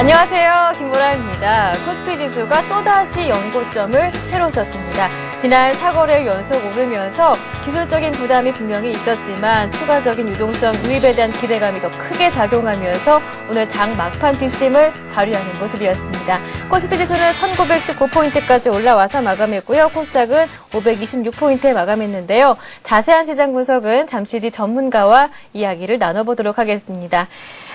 안녕하세요. 김보라입니다. 코스피 지수가 또다시 연고점을 새로 썼습니다. 지난 4거래일 연속 오르면서 기술적인 부담이 분명히 있었지만 추가적인 유동성 유입에 대한 기대감이 더 크게 작용하면서 오늘 장 막판 뒷심을 발휘하는 모습이었습니다. 코스피 지수는 1919포인트까지 올라와서 마감했고요. 코스닥은 526포인트에 마감했는데요. 자세한 시장 분석은 잠시 뒤 전문가와 이야기를 나눠보도록 하겠습니다.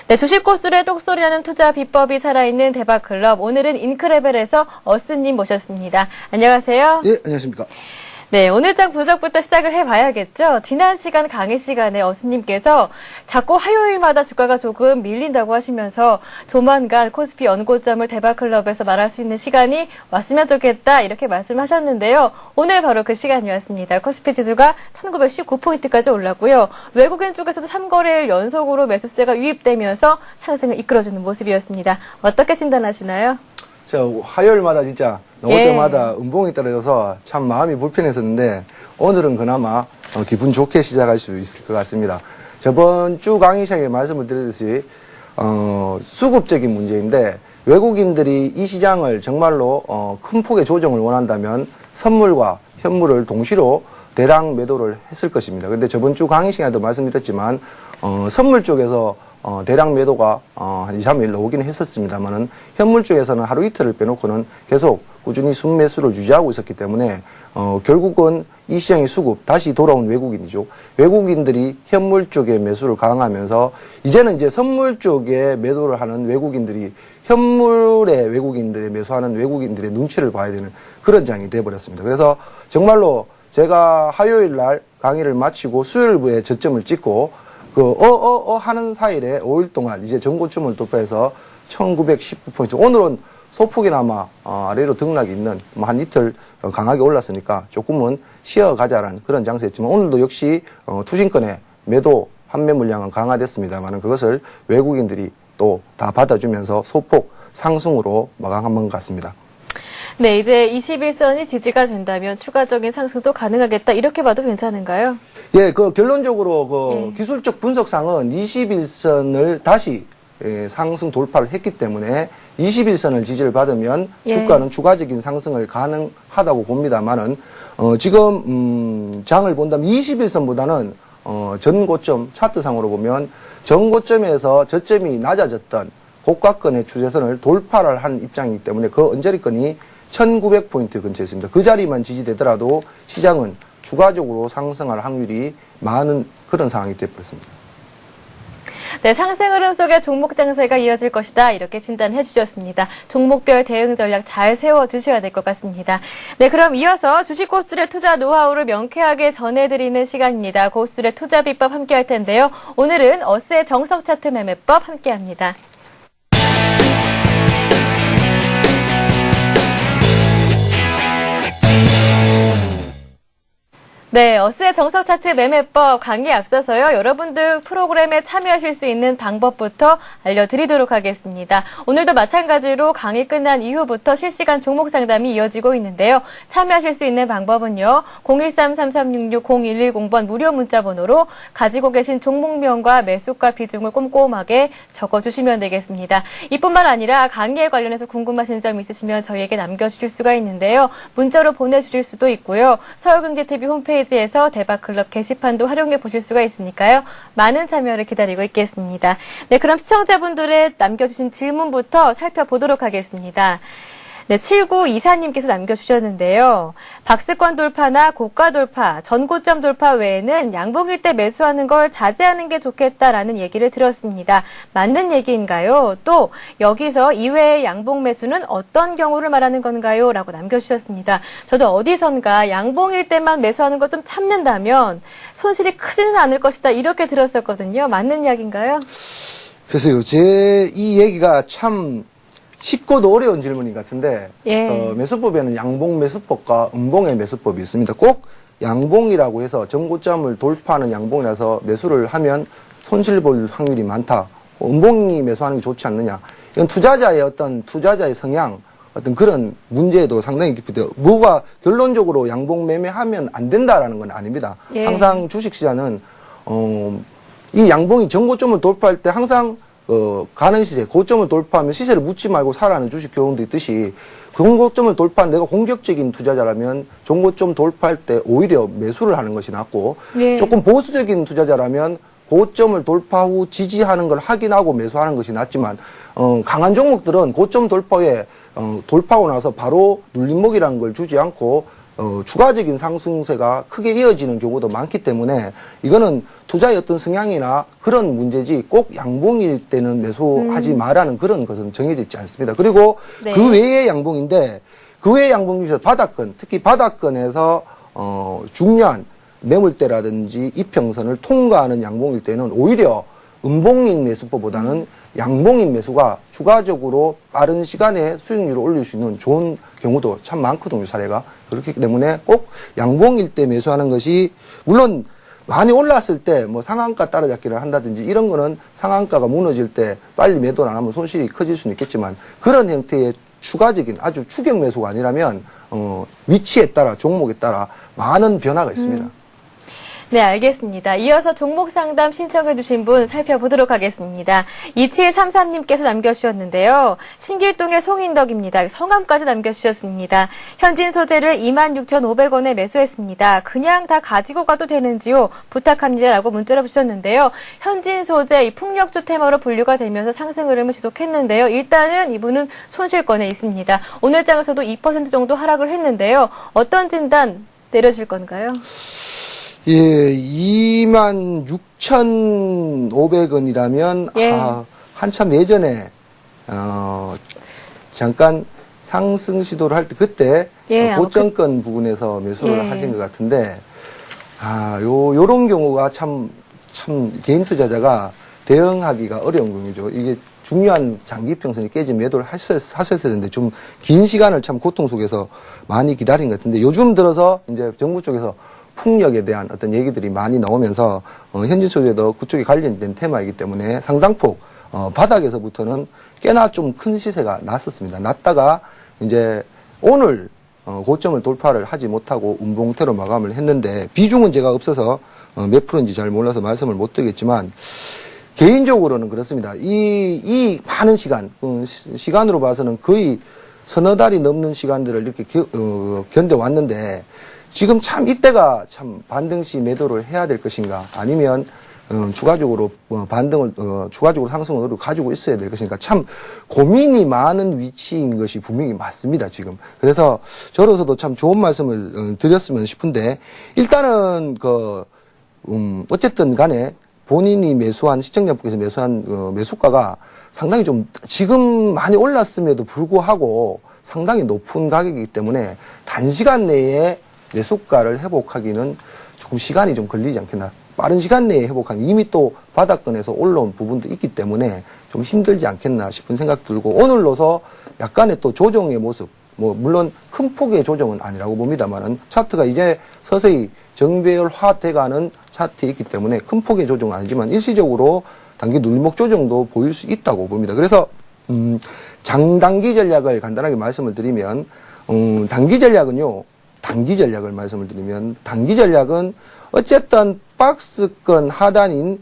네, 주식 고수의 똑소리나는 투자 비법이 살아있는 대박클럽. 오늘은 인크레벨에서 어스님 모셨습니다. 안녕하세요. 예, 안녕하십니까. 네, 오늘 장 분석부터 시작을 해봐야겠죠. 지난 시간 강의 시간에 어스님께서 자꾸 화요일마다 주가가 조금 밀린다고 하시면서 조만간 코스피 연고점을 대박클럽에서 말할 수 있는 시간이 왔으면 좋겠다 이렇게 말씀하셨는데요. 오늘 바로 그 시간이 왔습니다. 코스피 지수가 1919포인트까지 올랐고요. 외국인 쪽에서도 3거래일 연속으로 매수세가 유입되면서 상승을 이끌어주는 모습이었습니다. 어떻게 진단하시나요? 화요일마다 진짜 나올 때마다 음봉이 떨어져서 참 마음이 불편했었는데 오늘은 그나마 기분 좋게 시작할 수 있을 것 같습니다. 저번 주 강의 시간에 말씀을 드렸듯이 수급적인 문제인데 외국인들이 이 시장을 정말로 큰 폭의 조정을 원한다면 선물과 현물을 동시로 대량 매도를 했을 것입니다. 그런데 저번 주 강의 시간에도 말씀드렸지만 선물 쪽에서 대량 매도가 한 2, 3일 나오긴 했었습니다만은 현물 쪽에서는 하루 이틀을 빼놓고는 계속 꾸준히 순매수를 유지하고 있었기 때문에 결국은 이 시장의 수급 다시 돌아온 외국인이죠. 외국인들이 현물 쪽에 매수를 강화하면서 이제는 이제 선물 쪽에 매도를 하는 외국인들이 현물에 외국인들이 매수하는 외국인들의 눈치를 봐야 되는 그런 장이 돼버렸습니다. 그래서 정말로 제가 화요일 날 강의를 마치고 수요일부에 저점을 찍고 하는 사이에 5일 동안 이제 전고점을 돌파해서 1919포인트. 오늘은 소폭이나마 아래로 등락이 있는 한 이틀 강하게 올랐으니까 조금은 쉬어가자라는 그런 장세였지만 오늘도 역시 투신권의 매도 판매 물량은 강화됐습니다만 그것을 외국인들이 또 다 받아주면서 소폭 상승으로 마감한 것 같습니다. 네, 이제 21선이 지지가 된다면 추가적인 상승도 가능하겠다. 이렇게 봐도 괜찮은가요? 예, 결론적으로 기술적 분석상은 21선을 다시 상승 돌파를 했기 때문에 21선을 지지를 받으면 주가는 추가적인 상승을 가능하다고 봅니다만은 지금 장을 본다면 21선보다는 전고점 차트상으로 보면 전고점에서 저점이 낮아졌던 고가권의 추세선을 돌파를 한 입장이기 때문에 그 언저리권이 1900포인트 근처에 있습니다. 그 자리만 지지되더라도 시장은 추가적으로 상승할 확률이 많은 그런 상황이 되어버렸습니다. 네, 상승 흐름 속에 종목 장세가 이어질 것이다. 이렇게 진단해 주셨습니다. 종목별 대응 전략 잘 세워주셔야 될 것 같습니다. 네, 그럼 이어서 주식 고수의 투자 노하우를 명쾌하게 전해드리는 시간입니다. 고수의 투자 비법 함께 할 텐데요. 오늘은 어스의 정석 차트 매매법 함께 합니다. 네, 어스의 정석 차트 매매법 강의에 앞서서요. 여러분들 프로그램에 참여하실 수 있는 방법부터 알려드리도록 하겠습니다. 오늘도 마찬가지로 강의 끝난 이후부터 실시간 종목 상담이 이어지고 있는데요. 참여하실 수 있는 방법은요. 013-3366-0110번 무료 문자 번호로 가지고 계신 종목명과 매수가 비중을 꼼꼼하게 적어주시면 되겠습니다. 이뿐만 아니라 강의에 관련해서 궁금하신 점 있으시면 저희에게 남겨주실 수가 있는데요. 문자로 보내주실 수도 있고요. 서울경제TV 홈페이지에서 대박클럽 게시판도 활용해 보실 수가 있으니까요. 많은 참여를 기다리고 있겠습니다. 네, 그럼 시청자분들의 남겨주신 질문부터 살펴보도록 하겠습니다. 네, 7924님께서 남겨주셨는데요. 박스권 돌파나 고가 돌파, 전고점 돌파 외에는 양봉일 때 매수하는 걸 자제하는 게 좋겠다라는 얘기를 들었습니다. 맞는 얘기인가요? 또 여기서 이외의 양봉 매수는 어떤 경우를 말하는 건가요? 라고 남겨주셨습니다. 저도 어디선가 양봉일 때만 매수하는 걸 좀 참는다면 손실이 크지는 않을 것이다 이렇게 들었었거든요. 맞는 이야기인가요? 글쎄요, 이 얘기가 참 쉽고도 어려운 질문인 것 같은데 매수법에는 양봉 매수법과 음봉의 매수법이 있습니다. 꼭 양봉이라고 해서 전고점을 돌파하는 양봉이라서 매수를 하면 손실 볼 확률이 많다. 음봉이 매수하는 게 좋지 않느냐. 이건 투자자의 성향, 어떤 그런 문제도 상당히 깊은데요. 뭐가 결론적으로 양봉 매매하면 안 된다라는 건 아닙니다. 항상 주식시장은 이 양봉이 전고점을 돌파할 때 항상 가는 시세, 고점을 돌파하면 시세를 묻지 말고 사라는 주식 교훈도 있듯이 고점을 돌파한 내가 공격적인 투자자라면 종고점 돌파할 때 오히려 매수를 하는 것이 낫고 예. 조금 보수적인 투자자라면 고점을 돌파 후 지지하는 걸 확인하고 매수하는 것이 낫지만 강한 종목들은 고점 돌파 후에 돌파하고 나서 바로 눌림목이라는 걸 주지 않고 추가적인 상승세가 크게 이어지는 경우도 많기 때문에 이거는 투자의 어떤 성향이나 그런 문제지 꼭 양봉일 때는 매수하지 마라는 그런 것은 정해져 있지 않습니다. 그리고 네. 그 외의 양봉인데 그 외의 양봉 중에서 바닥권, 특히 바닥권에서 중요한 매물대라든지 이평선을 통과하는 양봉일 때는 오히려 음봉인 매수법보다는 양봉인 매수가 추가적으로 빠른 시간에 수익률을 올릴 수 있는 좋은 경우도 참 많거든요, 사례가. 그렇기 때문에 꼭 양봉일 때 매수하는 것이, 물론 많이 올랐을 때 뭐 상한가 따라잡기를 한다든지 이런 거는 상한가가 무너질 때 빨리 매도를 안 하면 손실이 커질 수는 있겠지만 그런 형태의 추가적인 아주 추격 매수가 아니라면 위치에 따라 종목에 따라 많은 변화가 있습니다. 네, 알겠습니다. 이어서 종목 상담 신청해 주신 분 살펴보도록 하겠습니다. 2733님께서 남겨주셨는데요. 신길동의 송인덕입니다. 성함까지 남겨주셨습니다. 현진 소재를 26,500원에 매수했습니다. 그냥 다 가지고 가도 되는지요? 부탁합니다. 라고 문자를 주셨는데요. 현진 소재 이 풍력주 테마로 분류가 되면서 상승 흐름을 지속했는데요. 일단은 이분은 손실권에 있습니다. 오늘 장에서도 2% 정도 하락을 했는데요. 어떤 진단 내려줄 건가요? 예, 26,500원이라면, 예. 한참 예전에, 잠깐 상승 시도를 할 때, 그때, 예, 고점권 부분에서 매수를 예. 하신 것 같은데, 요런 경우가 참 개인 투자자가 대응하기가 어려운 경우죠. 이게 중요한 장기 평선이 깨진 매도를 하셨어야 되는데, 좀 긴 시간을 참 고통 속에서 많이 기다린 것 같은데, 요즘 들어서 이제 정부 쪽에서 풍력에 대한 어떤 얘기들이 많이 나오면서 현진 소재도 그쪽에 관련된 테마이기 때문에 상당폭 바닥에서부터는 꽤나 좀 큰 시세가 났었습니다. 났다가 이제 오늘 고점을 돌파를 하지 못하고 운봉태로 마감을 했는데 비중은 제가 없어서 몇 프로인지 잘 몰라서 말씀을 못 드리겠지만 개인적으로는 그렇습니다. 이 많은 시간, 시간으로 봐서는 거의 서너 달이 넘는 시간들을 이렇게 견뎌왔는데 지금 참 이때가 참 반등 시 매도를 해야 될 것인가 아니면 추가적으로 반등을 추가적으로 상승을 가지고 있어야 될 것인가 참 고민이 많은 위치인 것이 분명히 맞습니다 지금. 그래서 저로서도 참 좋은 말씀을 드렸으면 싶은데 일단은 어쨌든 간에 본인이 매수한 시청자분께서 매수한 매수가가 상당히 좀 지금 많이 올랐음에도 불구하고 상당히 높은 가격이기 때문에 단시간 내에 매수가를 회복하기는 조금 시간이 좀 걸리지 않겠나. 빠른 시간 내에 회복하는 이미 또 바닥권에서 올라온 부분도 있기 때문에 좀 힘들지 않겠나 싶은 생각 들고 오늘로서 약간의 또 조정의 모습 물론 큰 폭의 조정은 아니라고 봅니다만은 차트가 이제 서서히 정배열화돼가는 차트에 있기 때문에 큰 폭의 조정은 아니지만 일시적으로 단기 눌림목 조정도 보일 수 있다고 봅니다. 그래서 장단기 전략을 간단하게 말씀을 드리면 단기 전략을 말씀을 드리면 단기 전략은 어쨌든 박스권 하단인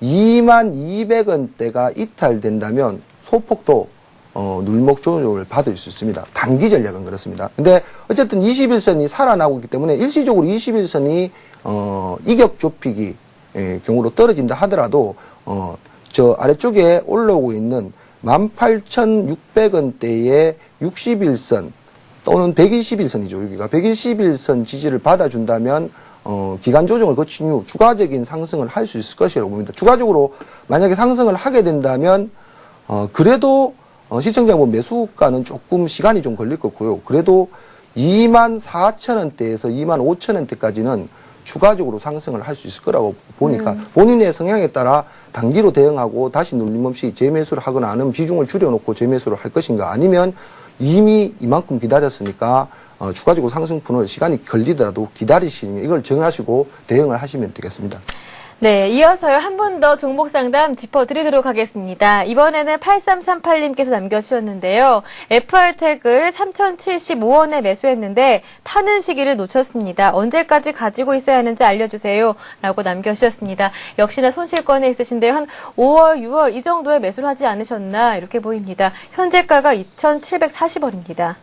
22,200원대가 이탈된다면 소폭도 눌목 조정을 받을 수 있습니다. 단기 전략은 그렇습니다. 근데 어쨌든 21선이 살아나고 있기 때문에 일시적으로 21선이 이격 좁히기 경우로 떨어진다 하더라도 저 아래쪽에 올라오고 있는 18,600원대의 61선 또는 121선이죠. 여기가 121선 지지를 받아준다면 기간 조정을 거친 후 추가적인 상승을 할 수 있을 것이라고 봅니다. 추가적으로 만약에 상승을 하게 된다면 그래도 시청자분 매수가는 조금 시간이 좀 걸릴 거고요. 그래도 24,000원대에서 25,000원대까지는 추가적으로 상승을 할 수 있을 거라고 보니까 본인의 성향에 따라 단기로 대응하고 다시 눌림없이 재매수를 하거나 하는 비중을 줄여놓고 재매수를 할 것인가 아니면 이미 이만큼 기다렸으니까 추가적으로 상승분을 시간이 걸리더라도 기다리시면 이걸 정하시고 대응을 하시면 되겠습니다. 네, 이어서요 한 분 더 종목 상담 짚어드리도록 하겠습니다. 이번에는 8338님께서 남겨주셨는데요. FR택을 3,075원에 매수했는데 타는 시기를 놓쳤습니다. 언제까지 가지고 있어야 하는지 알려주세요. 라고 남겨주셨습니다. 역시나 손실권에 있으신데요. 한 5월, 6월 이 정도에 매수를 하지 않으셨나 이렇게 보입니다. 현재가가 2,740원입니다.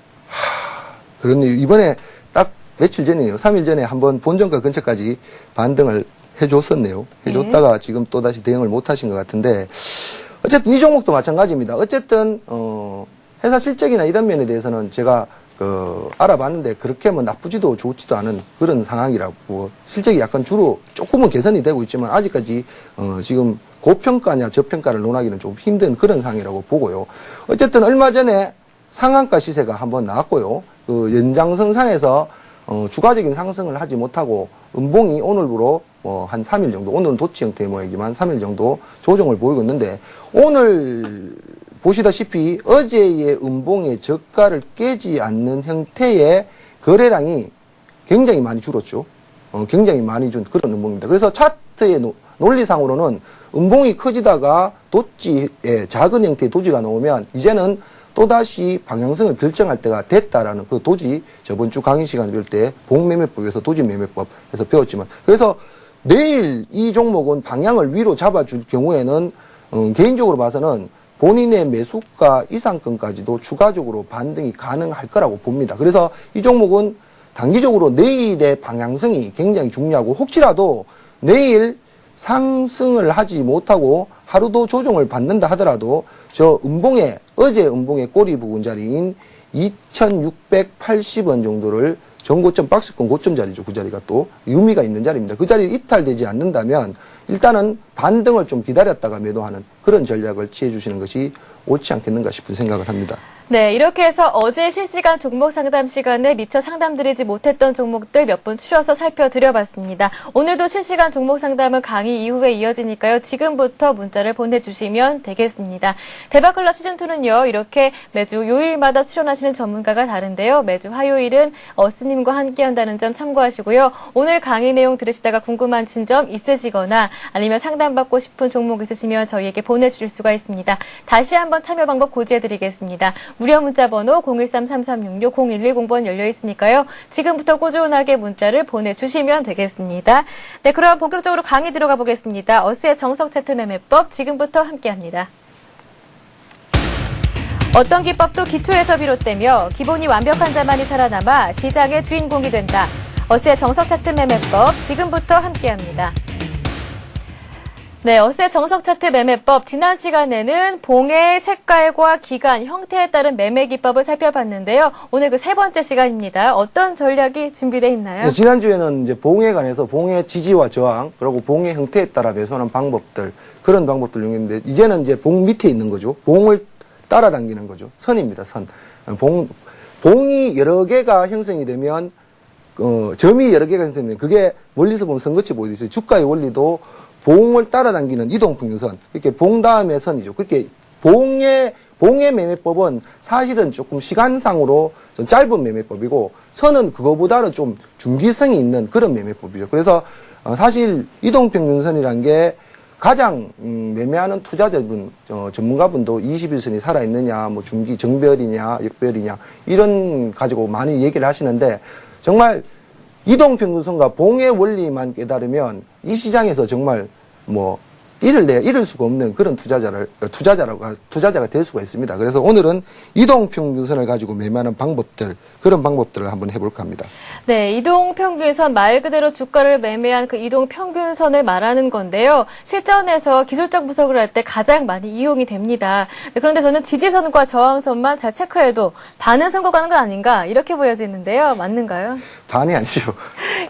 그렇네요. 이번에 딱 며칠 전이에요. 3일 전에 한번 본전가 근처까지 반등을 해줬었네요. 해줬다가 지금 또다시 대응을 못 하신 것 같은데, 어쨌든 이 종목도 마찬가지입니다. 어쨌든, 회사 실적이나 이런 면에 대해서는 제가, 알아봤는데 그렇게 뭐 나쁘지도 좋지도 않은 그런 상황이라고, 실적이 약간 주로 조금은 개선이 되고 있지만 아직까지, 지금 고평가냐 저평가를 논하기는 좀 힘든 그런 상황이라고 보고요. 어쨌든 얼마 전에 상한가 시세가 한번 나왔고요. 그 연장선상에서 주가적인 상승을 하지 못하고 음봉이 오늘부로 한 3일 정도, 오늘은 도치 형태의 모양이지만 3일 정도 조정을 보이고 있는데, 오늘 보시다시피 어제의 음봉의 저가를 깨지 않는 형태의 거래량이 굉장히 많이 줄었죠. 굉장히 많이 준 그런 음봉입니다. 그래서 차트의 논리상으로는 음봉이 커지다가 도치의 작은 형태의 도지가 나오면 이제는 또다시 방향성을 결정할 때가 됐다라는 그 도지, 저번 주 강의 시간에 배울 때 봉매매법에서 도지 매매법에서 배웠지만, 그래서 내일 이 종목은 방향을 위로 잡아줄 경우에는 개인적으로 봐서는 본인의 매수가 이상권까지도 추가적으로 반등이 가능할 거라고 봅니다. 그래서 이 종목은 단기적으로 내일의 방향성이 굉장히 중요하고, 혹시라도 내일 상승을 하지 못하고 하루도 조정을 받는다 하더라도 저 어제 음봉의 꼬리 부근 자리인 2,680원 정도를 전고점 박스권 고점 자리죠. 그 자리가 또 의미가 있는 자리입니다. 그 자리 이탈되지 않는다면 일단은 반등을 좀 기다렸다가 매도하는 그런 전략을 취해 주시는 것이 옳지 않겠는가 싶은 생각을 합니다. 네, 이렇게 해서 어제 실시간 종목 상담 시간에 미처 상담드리지 못했던 종목들 몇 분 추려서 살펴드려봤습니다. 오늘도 실시간 종목 상담은 강의 이후에 이어지니까요. 지금부터 문자를 보내주시면 되겠습니다. 대박클럽 시즌2는요. 이렇게 매주 요일마다 출연하시는 전문가가 다른데요. 매주 화요일은 어스님과 함께한다는 점 참고하시고요. 오늘 강의 내용 들으시다가 궁금하신 점 있으시거나 아니면 상담받고 싶은 종목 있으시면 저희에게 보내주실 수가 있습니다. 다시 한번 참여 방법 고지해드리겠습니다. 무료 문자 번호 013-3366-0110번 열려 있으니까요. 지금부터 꾸준하게 문자를 보내주시면 되겠습니다. 네, 그럼 본격적으로 강의 들어가 보겠습니다. 어스의 정석 차트 매매법 지금부터 함께합니다. 어떤 기법도 기초에서 비롯되며 기본이 완벽한 자만이 살아남아 시장의 주인공이 된다. 어스의 정석 차트 매매법 지금부터 함께합니다. 네, 어스의 정석 차트 매매법 지난 시간에는 봉의 색깔과 기간, 형태에 따른 매매 기법을 살펴봤는데요. 오늘 그 세 번째 시간입니다. 어떤 전략이 준비되어 있나요? 네, 지난주에는 이제 봉에 관해서 봉의 지지와 저항, 그리고 봉의 형태에 따라 매수하는 방법들, 그런 방법들을 이용했는데, 이제는 이제 봉 밑에 있는 거죠. 봉을 따라당기는 거죠. 선입니다, 선. 봉이 여러 개가 형성이 되면, 점이 여러 개가 형성되면, 그게 멀리서 보면 선같이 보이듯이 주가의 원리도 봉을 따라당기는 이동평균선, 이렇게 봉 다음에 선이죠. 그렇게 봉의 매매법은 사실은 조금 시간상으로 좀 짧은 매매법이고, 선은 그거보다는 좀 중기성이 있는 그런 매매법이죠. 그래서 사실 이동평균선이란 게 가장 매매하는 투자자분, 전문가분도 21선이 살아있느냐, 뭐 중기 정별이냐, 역별이냐 이런 가지고 많이 얘기를 하시는데, 정말 이동평균선과 봉의 원리만 깨달으면 이 시장에서 정말 뭐 잃을 수가 없는 그런 투자자가 될 수가 있습니다. 그래서 오늘은 이동평균선을 가지고 매매하는 방법들, 그런 방법들을 한번 해볼까 합니다. 네, 이동평균선 말 그대로 주가를 매매한 그 이동평균선을 말하는 건데요. 실전에서 기술적 분석을 할 때 가장 많이 이용이 됩니다. 그런데 저는 지지선과 저항선만 잘 체크해도 반은 성공하는 건 아닌가 이렇게 보여지는데요. 맞는가요? 반이 아니죠.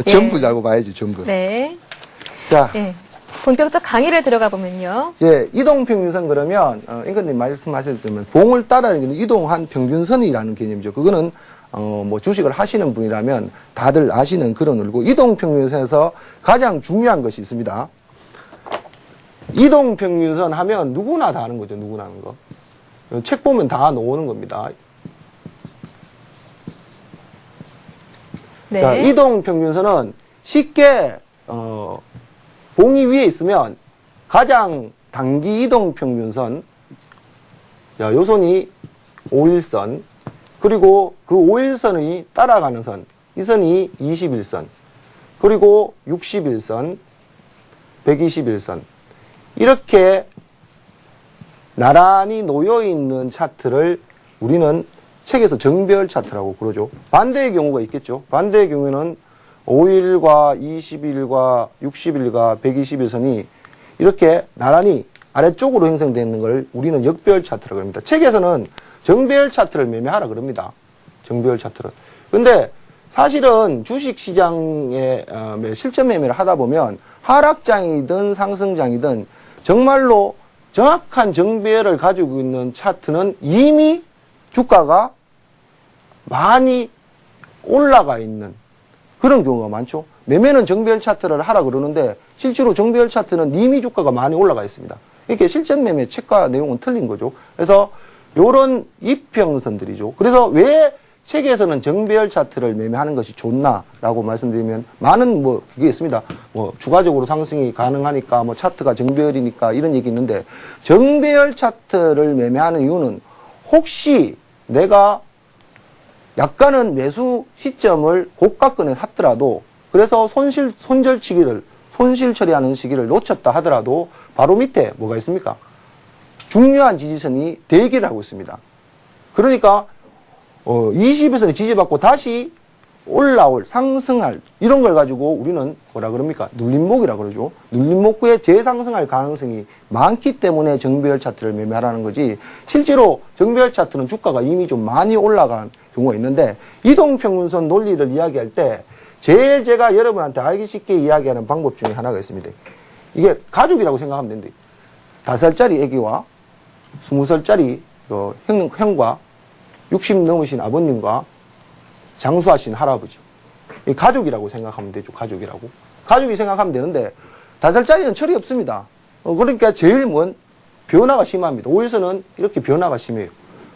전부 알고 봐야죠, 전부. 네. 자. 예. 본격적 강의를 들어가 보면요. 예, 이동평균선 그러면, 임금님 말씀하셨지만, 봉을 따라다니는 이동한 평균선이라는 개념이죠. 그거는, 뭐 주식을 하시는 분이라면 다들 아시는 그런 얼고, 이동평균선에서 가장 중요한 것이 있습니다. 이동평균선 하면 누구나 다 아는 거죠, 누구나 아는 거. 책 보면 다 나오는 겁니다. 네. 자, 이동평균선은 쉽게, 봉이 위에 있으면 가장 단기 이동평균선, 자, 요 선이 5일선, 그리고 그 5일선이 따라가는 선, 이 선이 21선, 그리고 61선, 121선. 이렇게 나란히 놓여있는 차트를 우리는 책에서 정배열 차트라고 그러죠. 반대의 경우가 있겠죠. 반대의 경우에는 5일과 20일과 60일과 120일선이 이렇게 나란히 아래쪽으로 형성되어 있는 걸 우리는 역배열 차트라고 합니다. 책에서는 정배열 차트를 매매하라 그럽니다. 정배열 차트를. 근데 사실은 주식시장에 실전 매매를 하다 보면 하락장이든 상승장이든 정말로 정확한 정배열을 가지고 있는 차트는 이미 주가가 많이 올라가 있는 그런 경우가 많죠. 매매는 정배열 차트를 하라 그러는데 실제로 정배열 차트는 이미 주가가 많이 올라가 있습니다. 이렇게 실전 매매 책과 내용은 틀린 거죠. 그래서 요런 이평선들이죠. 그래서 왜 책에서는 정배열 차트를 매매하는 것이 좋나라고 말씀드리면 많은 그게 있습니다. 추가적으로 상승이 가능하니까 차트가 정배열이니까 이런 얘기 있는데 정배열 차트를 매매하는 이유는 혹시 내가 약간은 매수 시점을 고가권에 샀더라도 그래서 손실 처리하는 시기를 놓쳤다 하더라도 바로 밑에 뭐가 있습니까? 중요한 지지선이 대기를 하고 있습니다. 그러니까 20일선에 지지받고 다시 올라올, 상승할 이런 걸 가지고 우리는 뭐라 그럽니까? 눌림목이라 그러죠. 눌림목구에 재상승할 가능성이 많기 때문에 정배열 차트를 매매하라는 거지 실제로 정배열 차트는 주가가 이미 좀 많이 올라간 경우가 있는데 이동평균선 논리를 이야기할 때 제일 제가 여러분한테 알기 쉽게 이야기하는 방법 중에 하나가 있습니다. 이게 가족이라고 생각하면 되는데 5살짜리 아기와 20살짜리 형과 60 넘으신 아버님과 장수하신 할아버지. 가족이라고 생각하면 되죠. 가족이라고. 가족이 생각하면 되는데 5살짜리는 철이 없습니다. 그러니까 제일 변화가 심합니다. 5일선은 이렇게 변화가 심해요.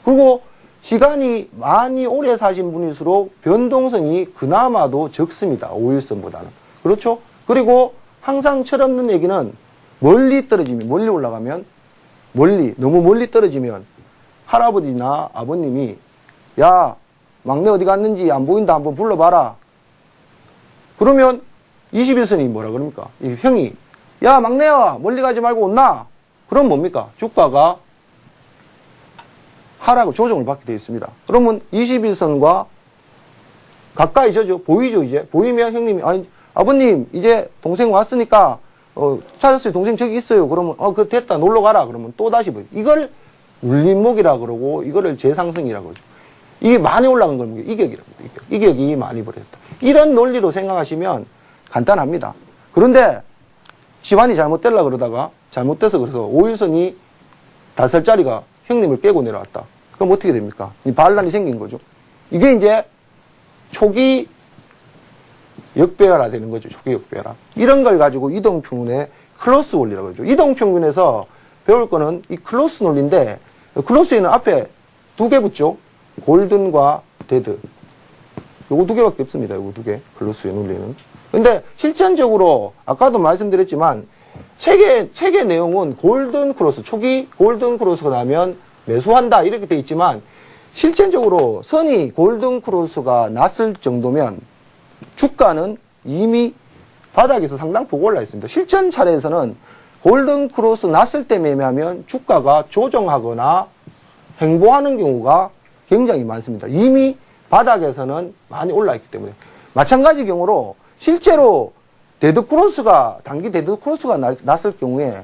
그리고 시간이 많이 오래 사신 분일수록 변동성이 그나마도 적습니다. 5일선보다는. 그렇죠? 그리고 항상 철없는 얘기는 멀리 떨어지면, 멀리 올라가면, 너무 멀리 떨어지면 할아버지나 아버님이 야, 막내 어디 갔는지 안 보인다 한번 불러봐라. 그러면 21선이 뭐라 그럽니까? 이 형이 야, 막내야 멀리 가지 말고 온나? 그럼 뭡니까? 주가가 하락을 조정을 받게 되어 있습니다. 그러면 21선과 가까이 져죠. 보이죠, 이제. 보이면 형님이, 아니, 아버님, 이제 동생 왔으니까, 찾았어요. 동생 저기 있어요. 그러면, 그거 됐다. 놀러 가라. 그러면 또 다시 보여. 이걸 눌림목이라 그러고, 이거를 재상승이라고 그러죠. 이게 많이 올라간 걸 이격이라고 해요. 이격이 많이 벌어졌다. 이런 논리로 생각하시면 간단합니다. 그런데 집안이 잘못되려고 그러다가 잘못돼서 그래서 5일선이 5살짜리가 형님을 깨고 내려왔다. 그럼 어떻게 됩니까? 이 반란이 생긴 거죠. 이게 이제 초기 역배열화 되는 거죠. 초기 역배열화. 이런 걸 가지고 이동평균의 클로스 원리라고 그러죠. 이동평균에서 배울 거는 이 클로스 논리인데 클로스에는 앞에 2개 붙죠. 골든과 데드. 요거 2개밖에 없습니다. 요거 2개. 클로스의 논리는. 근데 실전적으로 아까도 말씀드렸지만 책의 내용은 골든 크로스, 초기 골든 크로스가 나면 매수한다 이렇게 돼 있지만 실전적으로 선이 골든 크로스가 났을 정도면 주가는 이미 바닥에서 상당폭 올라 있습니다. 실전 차례에서는 골든 크로스 났을 때 매매하면 주가가 조정하거나 횡보하는 경우가 굉장히 많습니다. 이미 바닥에서는 많이 올라 있기 때문에. 마찬가지 경우로 실제로 데드크로스가, 단기 데드크로스가 났을 경우에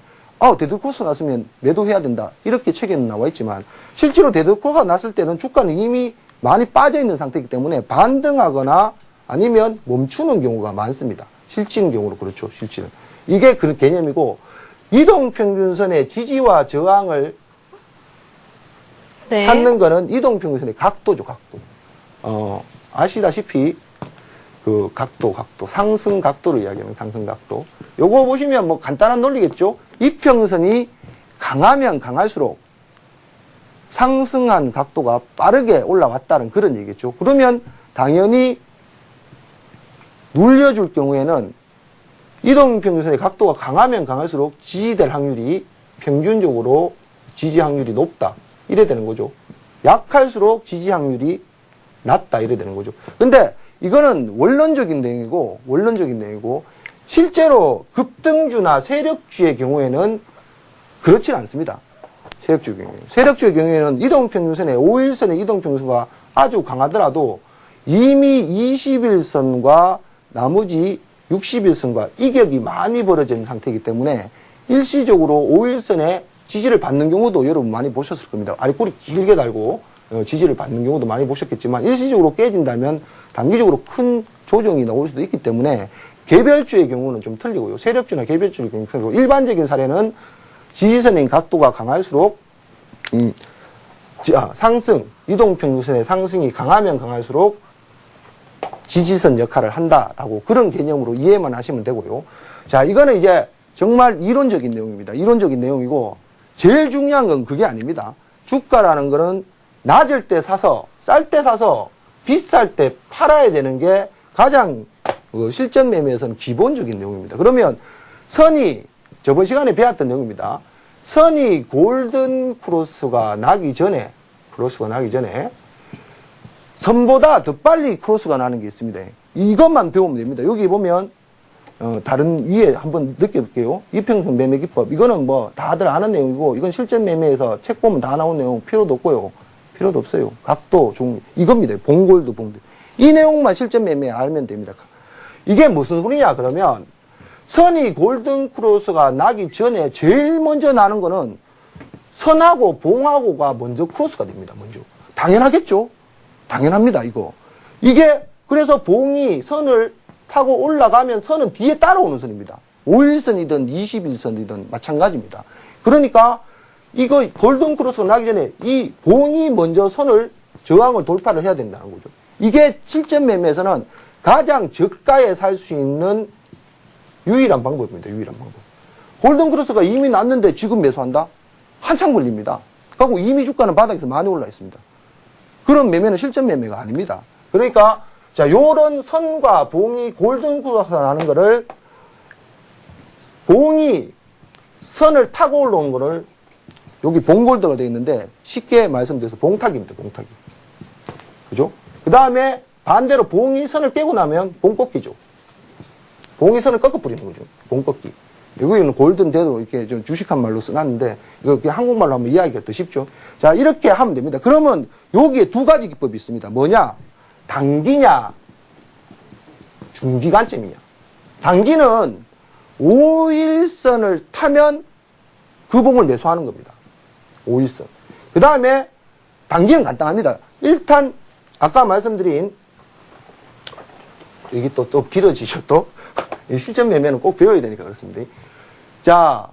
데드크로스가 났으면 매도해야 된다. 이렇게 책에는 나와 있지만 실제로 데드크로스가 났을 때는 주가는 이미 많이 빠져 있는 상태이기 때문에 반등하거나 아니면 멈추는 경우가 많습니다. 실진 경우로 그렇죠. 실진은. 이게 그 개념이고 이동평균선의 지지와 저항을 네. 찾는 거는 이동평균선의 각도죠. 각도. 아시다시피 그 각도, 상승 각도를 이야기하는 상승 각도. 요거 보시면 간단한 논리겠죠? 이평선이 강하면 강할수록 상승한 각도가 빠르게 올라왔다는 그런 얘기겠죠. 그러면 당연히 눌려줄 경우에는 이동평균선의 각도가 강하면 강할수록 지지될 확률이 평균적으로 지지 확률이 높다. 이래 되는 거죠. 약할수록 지지 확률이 낮다. 이래 되는 거죠. 근데 이거는 원론적인 내용이고, 실제로 급등주나 세력주의 경우에는 그렇진 않습니다. 세력주의 경우에는 이동평균선의 5일선의 이동평균선과 아주 강하더라도 이미 21선과 나머지 60일선과 이격이 많이 벌어져 있는 상태이기 때문에 일시적으로 5일선의 지지를 받는 경우도 여러분 많이 보셨을 겁니다. 아리꼬리 길게 달고 지지를 받는 경우도 많이 보셨겠지만 일시적으로 깨진다면 단기적으로 큰 조정이 나올 수도 있기 때문에 개별주의 경우는 좀 틀리고요. 세력주나 개별주의 경우는 틀리고 일반적인 사례는 지지선의 각도가 강할수록 상승, 이동평균선의 상승이 강하면 강할수록 지지선 역할을 한다라고 그런 개념으로 이해만 하시면 되고요. 자, 이거는 이제 정말 이론적인 내용입니다. 이론적인 내용이고 제일 중요한 건 그게 아닙니다. 주가라는 거는 낮을 때 사서 쌀 때 사서 비쌀 때 팔아야 되는 게 가장 실전 매매에서는 기본적인 내용입니다. 그러면 선이 저번 시간에 배웠던 내용입니다. 선이 골든 크로스가 나기 전에 선보다 더 빨리 크로스가 나는 게 있습니다. 이것만 배우면 됩니다. 여기 보면 다른 위에 한번 느껴볼게요. 이평선 매매 기법. 이거는 뭐 다들 아는 내용이고 이건 실전 매매에서 책 보면 다 나온 내용 필요도 없고요. 필요도 없어요. 각도, 종류. 이겁니다. 봉골드, 봉골드. 이 내용만 실전 매매 알면 됩니다. 이게 무슨 소리냐 그러면 선이 골든 크로스가 나기 전에 제일 먼저 나는 거는 선하고 봉하고가 먼저 크로스가 됩니다. 먼저. 당연하겠죠? 당연합니다. 이거. 이게 그래서 봉이 선을 타고 올라가면 선은 뒤에 따라오는 선입니다. 5일선이든 21선이든 마찬가지입니다. 그러니까 이거 골든 크로스가 나기 전에 이 봉이 먼저 선을 저항을 돌파를 해야 된다는 거죠. 이게 실전 매매에서는 가장 저가에 살 수 있는 유일한 방법입니다. 유일한 방법. 골든 크로스가 이미 났는데 지금 매수한다? 한참 걸립니다. 그리고 이미 주가는 바닥에서 많이 올라 있습니다. 그런 매매는 실전 매매가 아닙니다. 그러니까 자, 요런 선과 봉이 골든 크로스가 나는 거를 봉이 선을 타고 올라오는 거를 여기 봉골드가 되어 있는데 쉽게 말씀드려서 봉타기입니다. 봉타기. 그죠? 그 다음에 반대로 봉이 선을 깨고 나면 봉꺾기죠. 봉이 선을 꺾어버리는 거죠. 봉꺾기. 여기는 골든 대도 이렇게 좀 주식한 말로 써놨는데 이거 한국말로 하면 이해하기가 더 쉽죠. 자, 이렇게 하면 됩니다. 그러면 여기에 두 가지 기법이 있습니다. 뭐냐? 단기냐? 중기관점이냐? 단기는 5일선을 타면 그 봉을 매수하는 겁니다. 5일선. 그 다음에 단기는 간단합니다. 일단 아까 말씀드린 여기 또 길어지죠 또. 실전 매매는 꼭 배워야 되니까 그렇습니다. 자,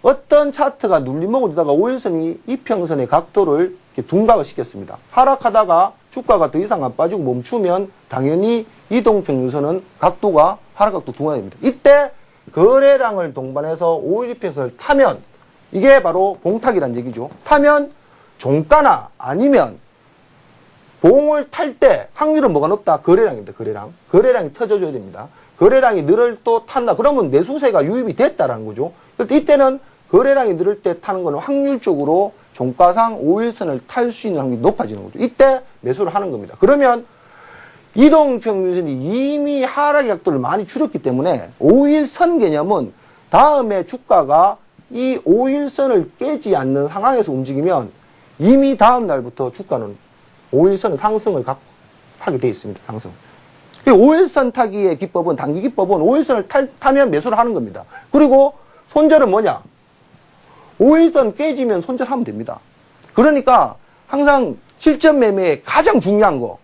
어떤 차트가 눌림목을 두다가 5일선이 이평선의 각도를 이렇게 둔각을 시켰습니다. 하락하다가 주가가 더 이상 안 빠지고 멈추면 당연히 이동평균선은 각도가 하락각도 둔각됩니다. 이때 거래량을 동반해서 5일 이평선을 타면 이게 바로 봉타기란 얘기죠. 타면 종가나 아니면 봉을 탈 때 확률은 뭐가 높다? 거래량입니다. 거래량. 거래량이 터져줘야 됩니다. 거래량이 늘을 또 탄다. 그러면 매수세가 유입이 됐다라는 거죠. 이때는 거래량이 늘을 때 타는 거는 확률적으로 종가상 5일선을 탈 수 있는 확률이 높아지는 거죠. 이때 매수를 하는 겁니다. 그러면 이동평균선이 이미 하락의 각도를 많이 줄였기 때문에 5일선 개념은 다음에 주가가 이 5일선을 깨지 않는 상황에서 움직이면 이미 다음 날부터 주가는 5일선 상승을 하게 되어 있습니다. 상승. 5일선 타기의 기법은, 단기 기법은 5일선을 타면 매수를 하는 겁니다. 그리고 손절은 뭐냐? 5일선 깨지면 손절하면 됩니다. 그러니까 항상 실전 매매의 가장 중요한 거,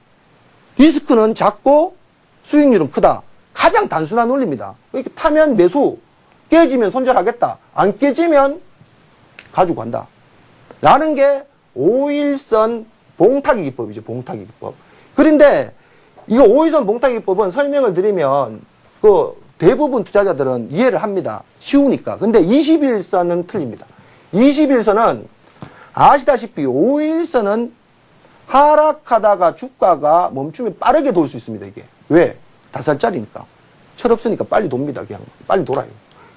리스크는 작고 수익률은 크다. 가장 단순한 논리입니다. 이렇게 타면 매수, 깨지면 손절하겠다. 안 깨지면 가지고 간다. 라는 게 5일선 봉타기 기법이죠. 봉타기 기법. 그런데 이거 5일선 봉타기 기법은 설명을 드리면 그 대부분 투자자들은 이해를 합니다. 쉬우니까. 근데 21선은 틀립니다. 21선은 아시다시피 5일선은 하락하다가 주가가 멈추면 빠르게 돌 수 있습니다. 이게. 왜? 다살짜리니까. 철없으니까 빨리 돕니다. 그냥 빨리 돌아요.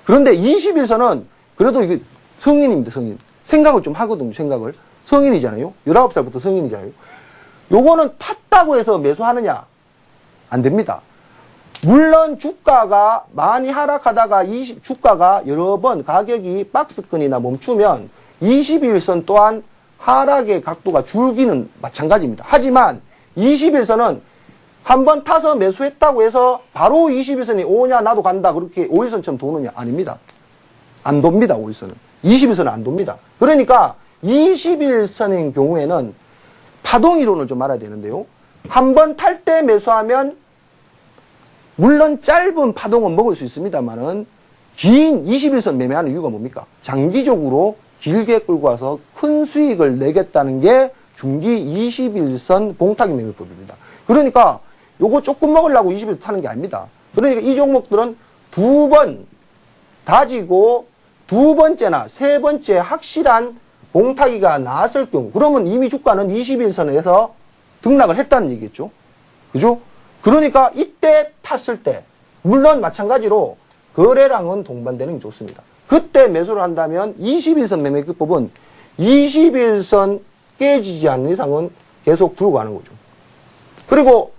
그런데 21선은 그래도 이게 성인입니다. 성인. 생각을 좀 하거든요. 생각을. 성인이잖아요. 19살부터 성인이잖아요. 요거는 탔다고 해서 매수하느냐? 안 됩니다. 물론 주가가 많이 하락하다가 주가가 여러 번 가격이 박스권이나 멈추면 21선 또한 하락의 각도가 줄기는 마찬가지입니다. 하지만 21선은 한번 타서 매수했다고 해서 바로 21선이 오냐 나도 간다 그렇게 5일선처럼 도느냐? 아닙니다. 안 돕니다. 5일선은. 21선은 안 돕니다. 그러니까 21선인 경우에는 파동 이론을 좀 알아야 되는데요. 한번 탈 때 매수하면 물론 짧은 파동은 먹을 수 있습니다만은 긴 21선 매매하는 이유가 뭡니까? 장기적으로 길게 끌고 와서 큰 수익을 내겠다는 게 중기 21선 봉타기 매매법입니다. 그러니까 요거 조금 먹으려고 21선 타는 게 아닙니다. 그러니까 이 종목들은 두 번 다지고 두 번째나 세 번째 확실한 봉타기가 나왔을 경우 그러면 이미 주가는 21선에서 등락을 했다는 얘기겠죠. 그죠? 그러니까 이때 탔을 때 물론 마찬가지로 거래량은 동반되는 게 좋습니다. 그때 매수를 한다면 21선 매매 기법은 21선 깨지지 않는 이상은 계속 들고 가는 거죠. 그리고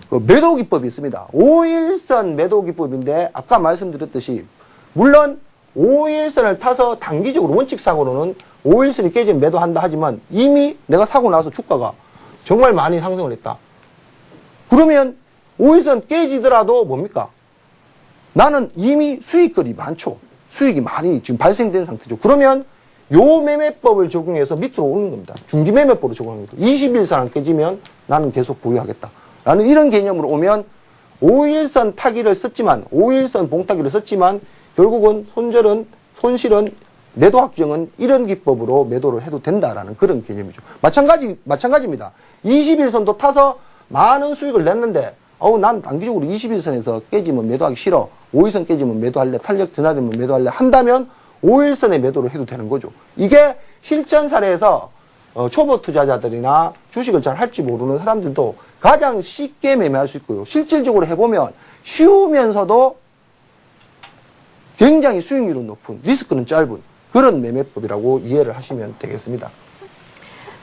매도 기법이 있습니다. 5일선 매도 기법인데 아까 말씀드렸듯이 물론 5일선을 타서 단기적으로 원칙상으로는 5일선이 깨지면 매도한다 하지만 이미 내가 사고 나서 주가가 정말 많이 상승을 했다. 그러면 5일선 깨지더라도 뭡니까? 나는 이미 수익거리 많죠. 수익이 많이 지금 발생된 상태죠. 그러면 요 매매법을 적용해서 밑으로 오는 겁니다. 중기 매매법으로 적용하는 겁니다. 21선 안 깨지면 나는 계속 보유하겠다. 라는 이런 개념으로 오면 5일선 타기를 썼지만 5일선 봉타기를 썼지만 결국은 손실은 매도 확정은 이런 기법으로 매도를 해도 된다라는 그런 개념이죠. 마찬가지입니다. 21선도 타서 많은 수익을 냈는데 난 단기적으로 21선에서 깨지면 매도하기 싫어. 5일선 깨지면 매도할래. 탄력 드나들면 매도할래. 한다면 5일선에 매도를 해도 되는 거죠. 이게 실전 사례에서 초보 투자자들이나 주식을 잘 할지 모르는 사람들도 가장 쉽게 매매할 수 있고요. 실질적으로 해보면 쉬우면서도 굉장히 수익률은 높은, 리스크는 짧은 그런 매매법이라고 이해를 하시면 되겠습니다.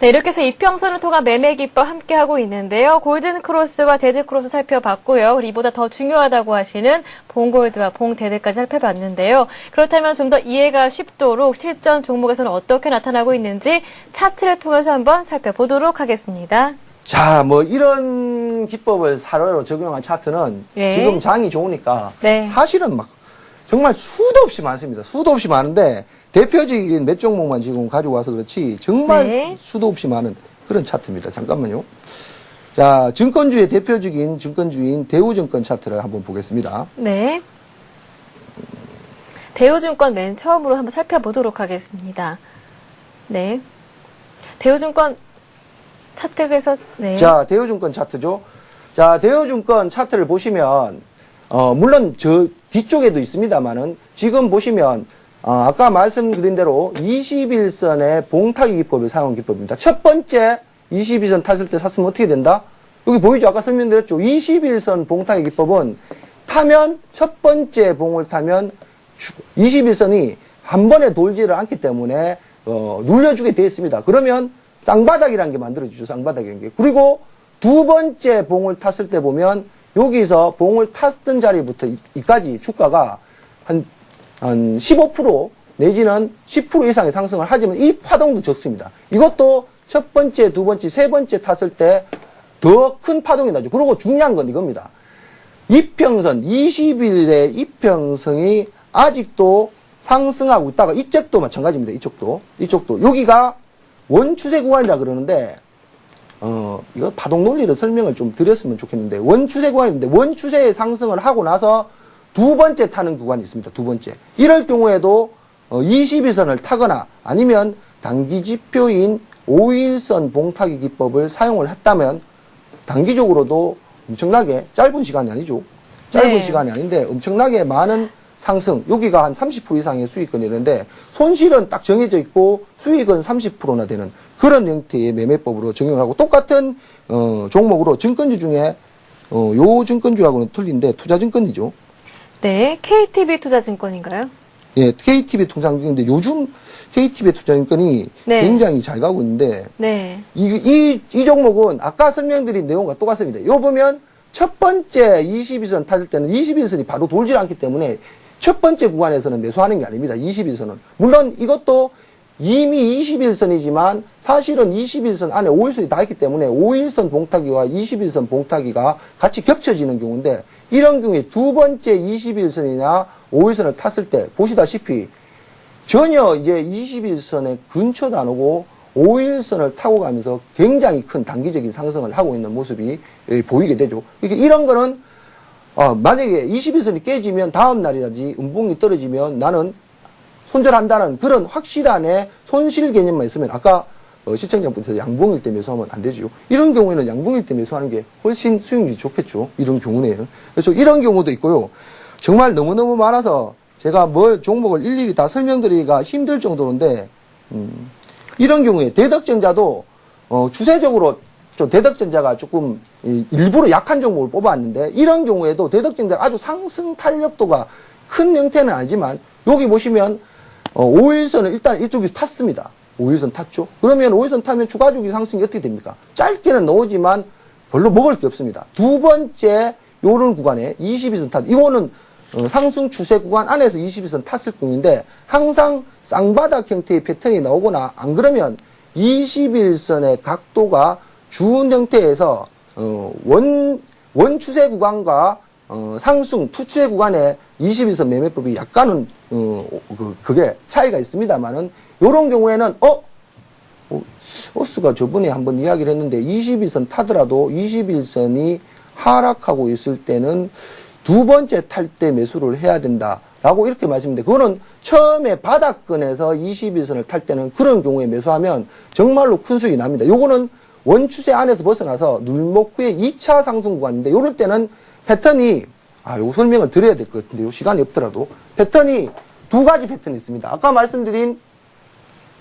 네, 이렇게 해서 이평선을 통한 매매 기법 함께하고 있는데요. 골든크로스와 데드크로스 살펴봤고요. 그리고 이보다 더 중요하다고 하시는 봉골드와 봉데드까지 살펴봤는데요. 그렇다면 좀 더 이해가 쉽도록 실전 종목에서는 어떻게 나타나고 있는지 차트를 통해서 한번 살펴보도록 하겠습니다. 자, 이런 기법을 사례로 적용한 차트는 네. 지금 장이 좋으니까 네. 사실은 정말 수도 없이 많습니다. 수도 없이 많은데 대표적인 몇 종목만 지금 가지고 와서 그렇지 정말 네. 수도 없이 많은 그런 차트입니다. 잠깐만요. 자, 증권주의 대표적인 증권주인 대우증권 차트를 한번 보겠습니다. 네. 대우증권 맨 처음으로 한번 살펴보도록 하겠습니다. 네. 대우증권 차트에서 네. 자, 대우증권 차트죠. 자, 대우증권 차트를 보시면 물론 저 뒤쪽에도 있습니다만은 지금 보시면 아까 말씀드린 대로 21선의 봉타기 기법을 사용한 기법입니다. 첫 번째 22선 탔을 때 샀으면 어떻게 된다? 여기 보이죠? 아까 설명드렸죠? 21선 봉타기 기법은 타면 첫 번째 봉을 타면 21선이 한 번에 돌지를 않기 때문에 눌려주게 되어 있습니다. 그러면 쌍바닥이라는 게 만들어지죠. 쌍바닥이라는 게. 그리고 두 번째 봉을 탔을 때 보면 여기서 봉을 탔던 자리부터 이까지 주가가 한 15% 내지는 10% 이상의 상승을 하지만 이 파동도 적습니다. 이것도 첫 번째, 두 번째, 세 번째 탔을 때 더 큰 파동이 나죠. 그리고 중요한 건 이겁니다. 이평선, 20일의 이평선이 아직도 상승하고 있다가 이쪽도 마찬가지입니다. 이쪽도. 여기가 원추세 구간이라 그러는데 이거 파동 논리를 설명을 좀 드렸으면 좋겠는데 원추세 구간인데 원추세의 상승을 하고 나서 두 번째 타는 구간이 있습니다. 두 번째. 이럴 경우에도 21선을 타거나 아니면 단기 지표인 5일선 봉타기 기법을 사용을 했다면 단기적으로도 엄청나게 짧은 시간이 아니죠. 짧은 네. 시간이 아닌데 엄청나게 많은 상승, 여기가 한 30% 이상의 수익권이 있는데 손실은 딱 정해져 있고 수익은 30%나 되는 그런 형태의 매매법으로 적용을 하고 똑같은 종목으로 증권주 중에 요 증권주하고는 틀린데 투자증권이죠. 네, KTB 투자증권인가요? 예, KTB 통상증인데 요즘 KTB 투자증권이 네. 굉장히 잘 가고 있는데 네. 이 종목은 아까 설명드린 내용과 똑같습니다. 요 보면 첫 번째 21선 탔을 때는 21선이 바로 돌질 않기 때문에 첫 번째 구간에서는 매수하는 게 아닙니다. 21선은. 물론 이것도 이미 21선이지만 사실은 21선 안에 5일선이 다 있기 때문에 5일선 봉타기와 21선 봉타기가 같이 겹쳐지는 경우인데 이런 경우에 두 번째 21선이나 5일선을 탔을 때 보시다시피 전혀 이제 21선의 근처도 안 오고 5일선을 타고 가면서 굉장히 큰 단기적인 상승을 하고 있는 모습이 보이게 되죠. 그러니까 이런 거는 만약에 21선이 깨지면 다음 날이라든지 음봉이 떨어지면 나는 손절한다는 그런 확실한 손실 개념만 있으면 아까 시청자분께서 양봉일 때 매수하면 안 되죠. 이런 경우에는 양봉일 때 매수하는 게 훨씬 수익률이 좋겠죠. 이런 경우는. 그래서 이런 경우도 있고요. 정말 너무너무 많아서 제가 종목을 일일이 다 설명드리기가 힘들 정도인데 이런 경우에 대덕전자도 추세적으로 좀 대덕전자가 조금 일부러 약한 종목을 뽑아왔는데 이런 경우에도 대덕전자가 아주 상승 탄력도가 큰 형태는 아니지만 여기 보시면 5일선을 일단 이쪽에서 탔습니다. 5일선 탔죠. 그러면 5일선 타면 추가 주기 상승이 어떻게 됩니까? 짧게는 나오지만 별로 먹을 게 없습니다. 두 번째 요런 구간에 21선 탔. 이거는 상승 추세 구간 안에서 21선 탔을 뿐인데 항상 쌍바닥 형태의 패턴이 나오거나 안 그러면 21선의 각도가 준 형태에서 원 추세 구간과 상승 투추세 구간의 21선 매매법이 약간은 그게 차이가 있습니다만은 요런 경우에는 어스가 저번에 한번 이야기를 했는데 21선 타더라도 21선이 하락하고 있을 때는 두 번째 탈 때 매수를 해야 된다라고 이렇게 말씀드렸는데 그거는 처음에 바닥권에서 21선을 탈 때는 그런 경우에 매수하면 정말로 큰 수익이 납니다. 요거는 원추세 안에서 벗어나서 눌목 후에 2차 상승 구간인데 요럴 때는 패턴이 요거 설명을 드려야 될 것 같은데 요 시간이 없더라도 패턴이 두 가지 패턴이 있습니다. 아까 말씀드린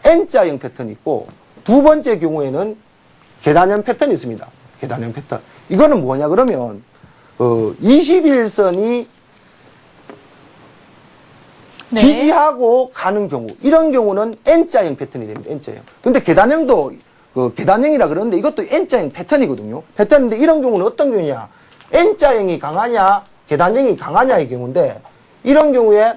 N자형 패턴이 있고 두 번째 경우에는 계단형 패턴이 있습니다. 계단형 패턴. 이거는 뭐냐 그러면 21선이 네. 지지하고 가는 경우 이런 경우는 N자형 패턴이 됩니다. N자형. 근데 계단형도 계단형이라 그러는데 이것도 N자형 패턴이거든요. 패턴인데 이런 경우는 어떤 경우냐 N자형이 강하냐 계단형이 강하냐의 경우인데 이런 경우에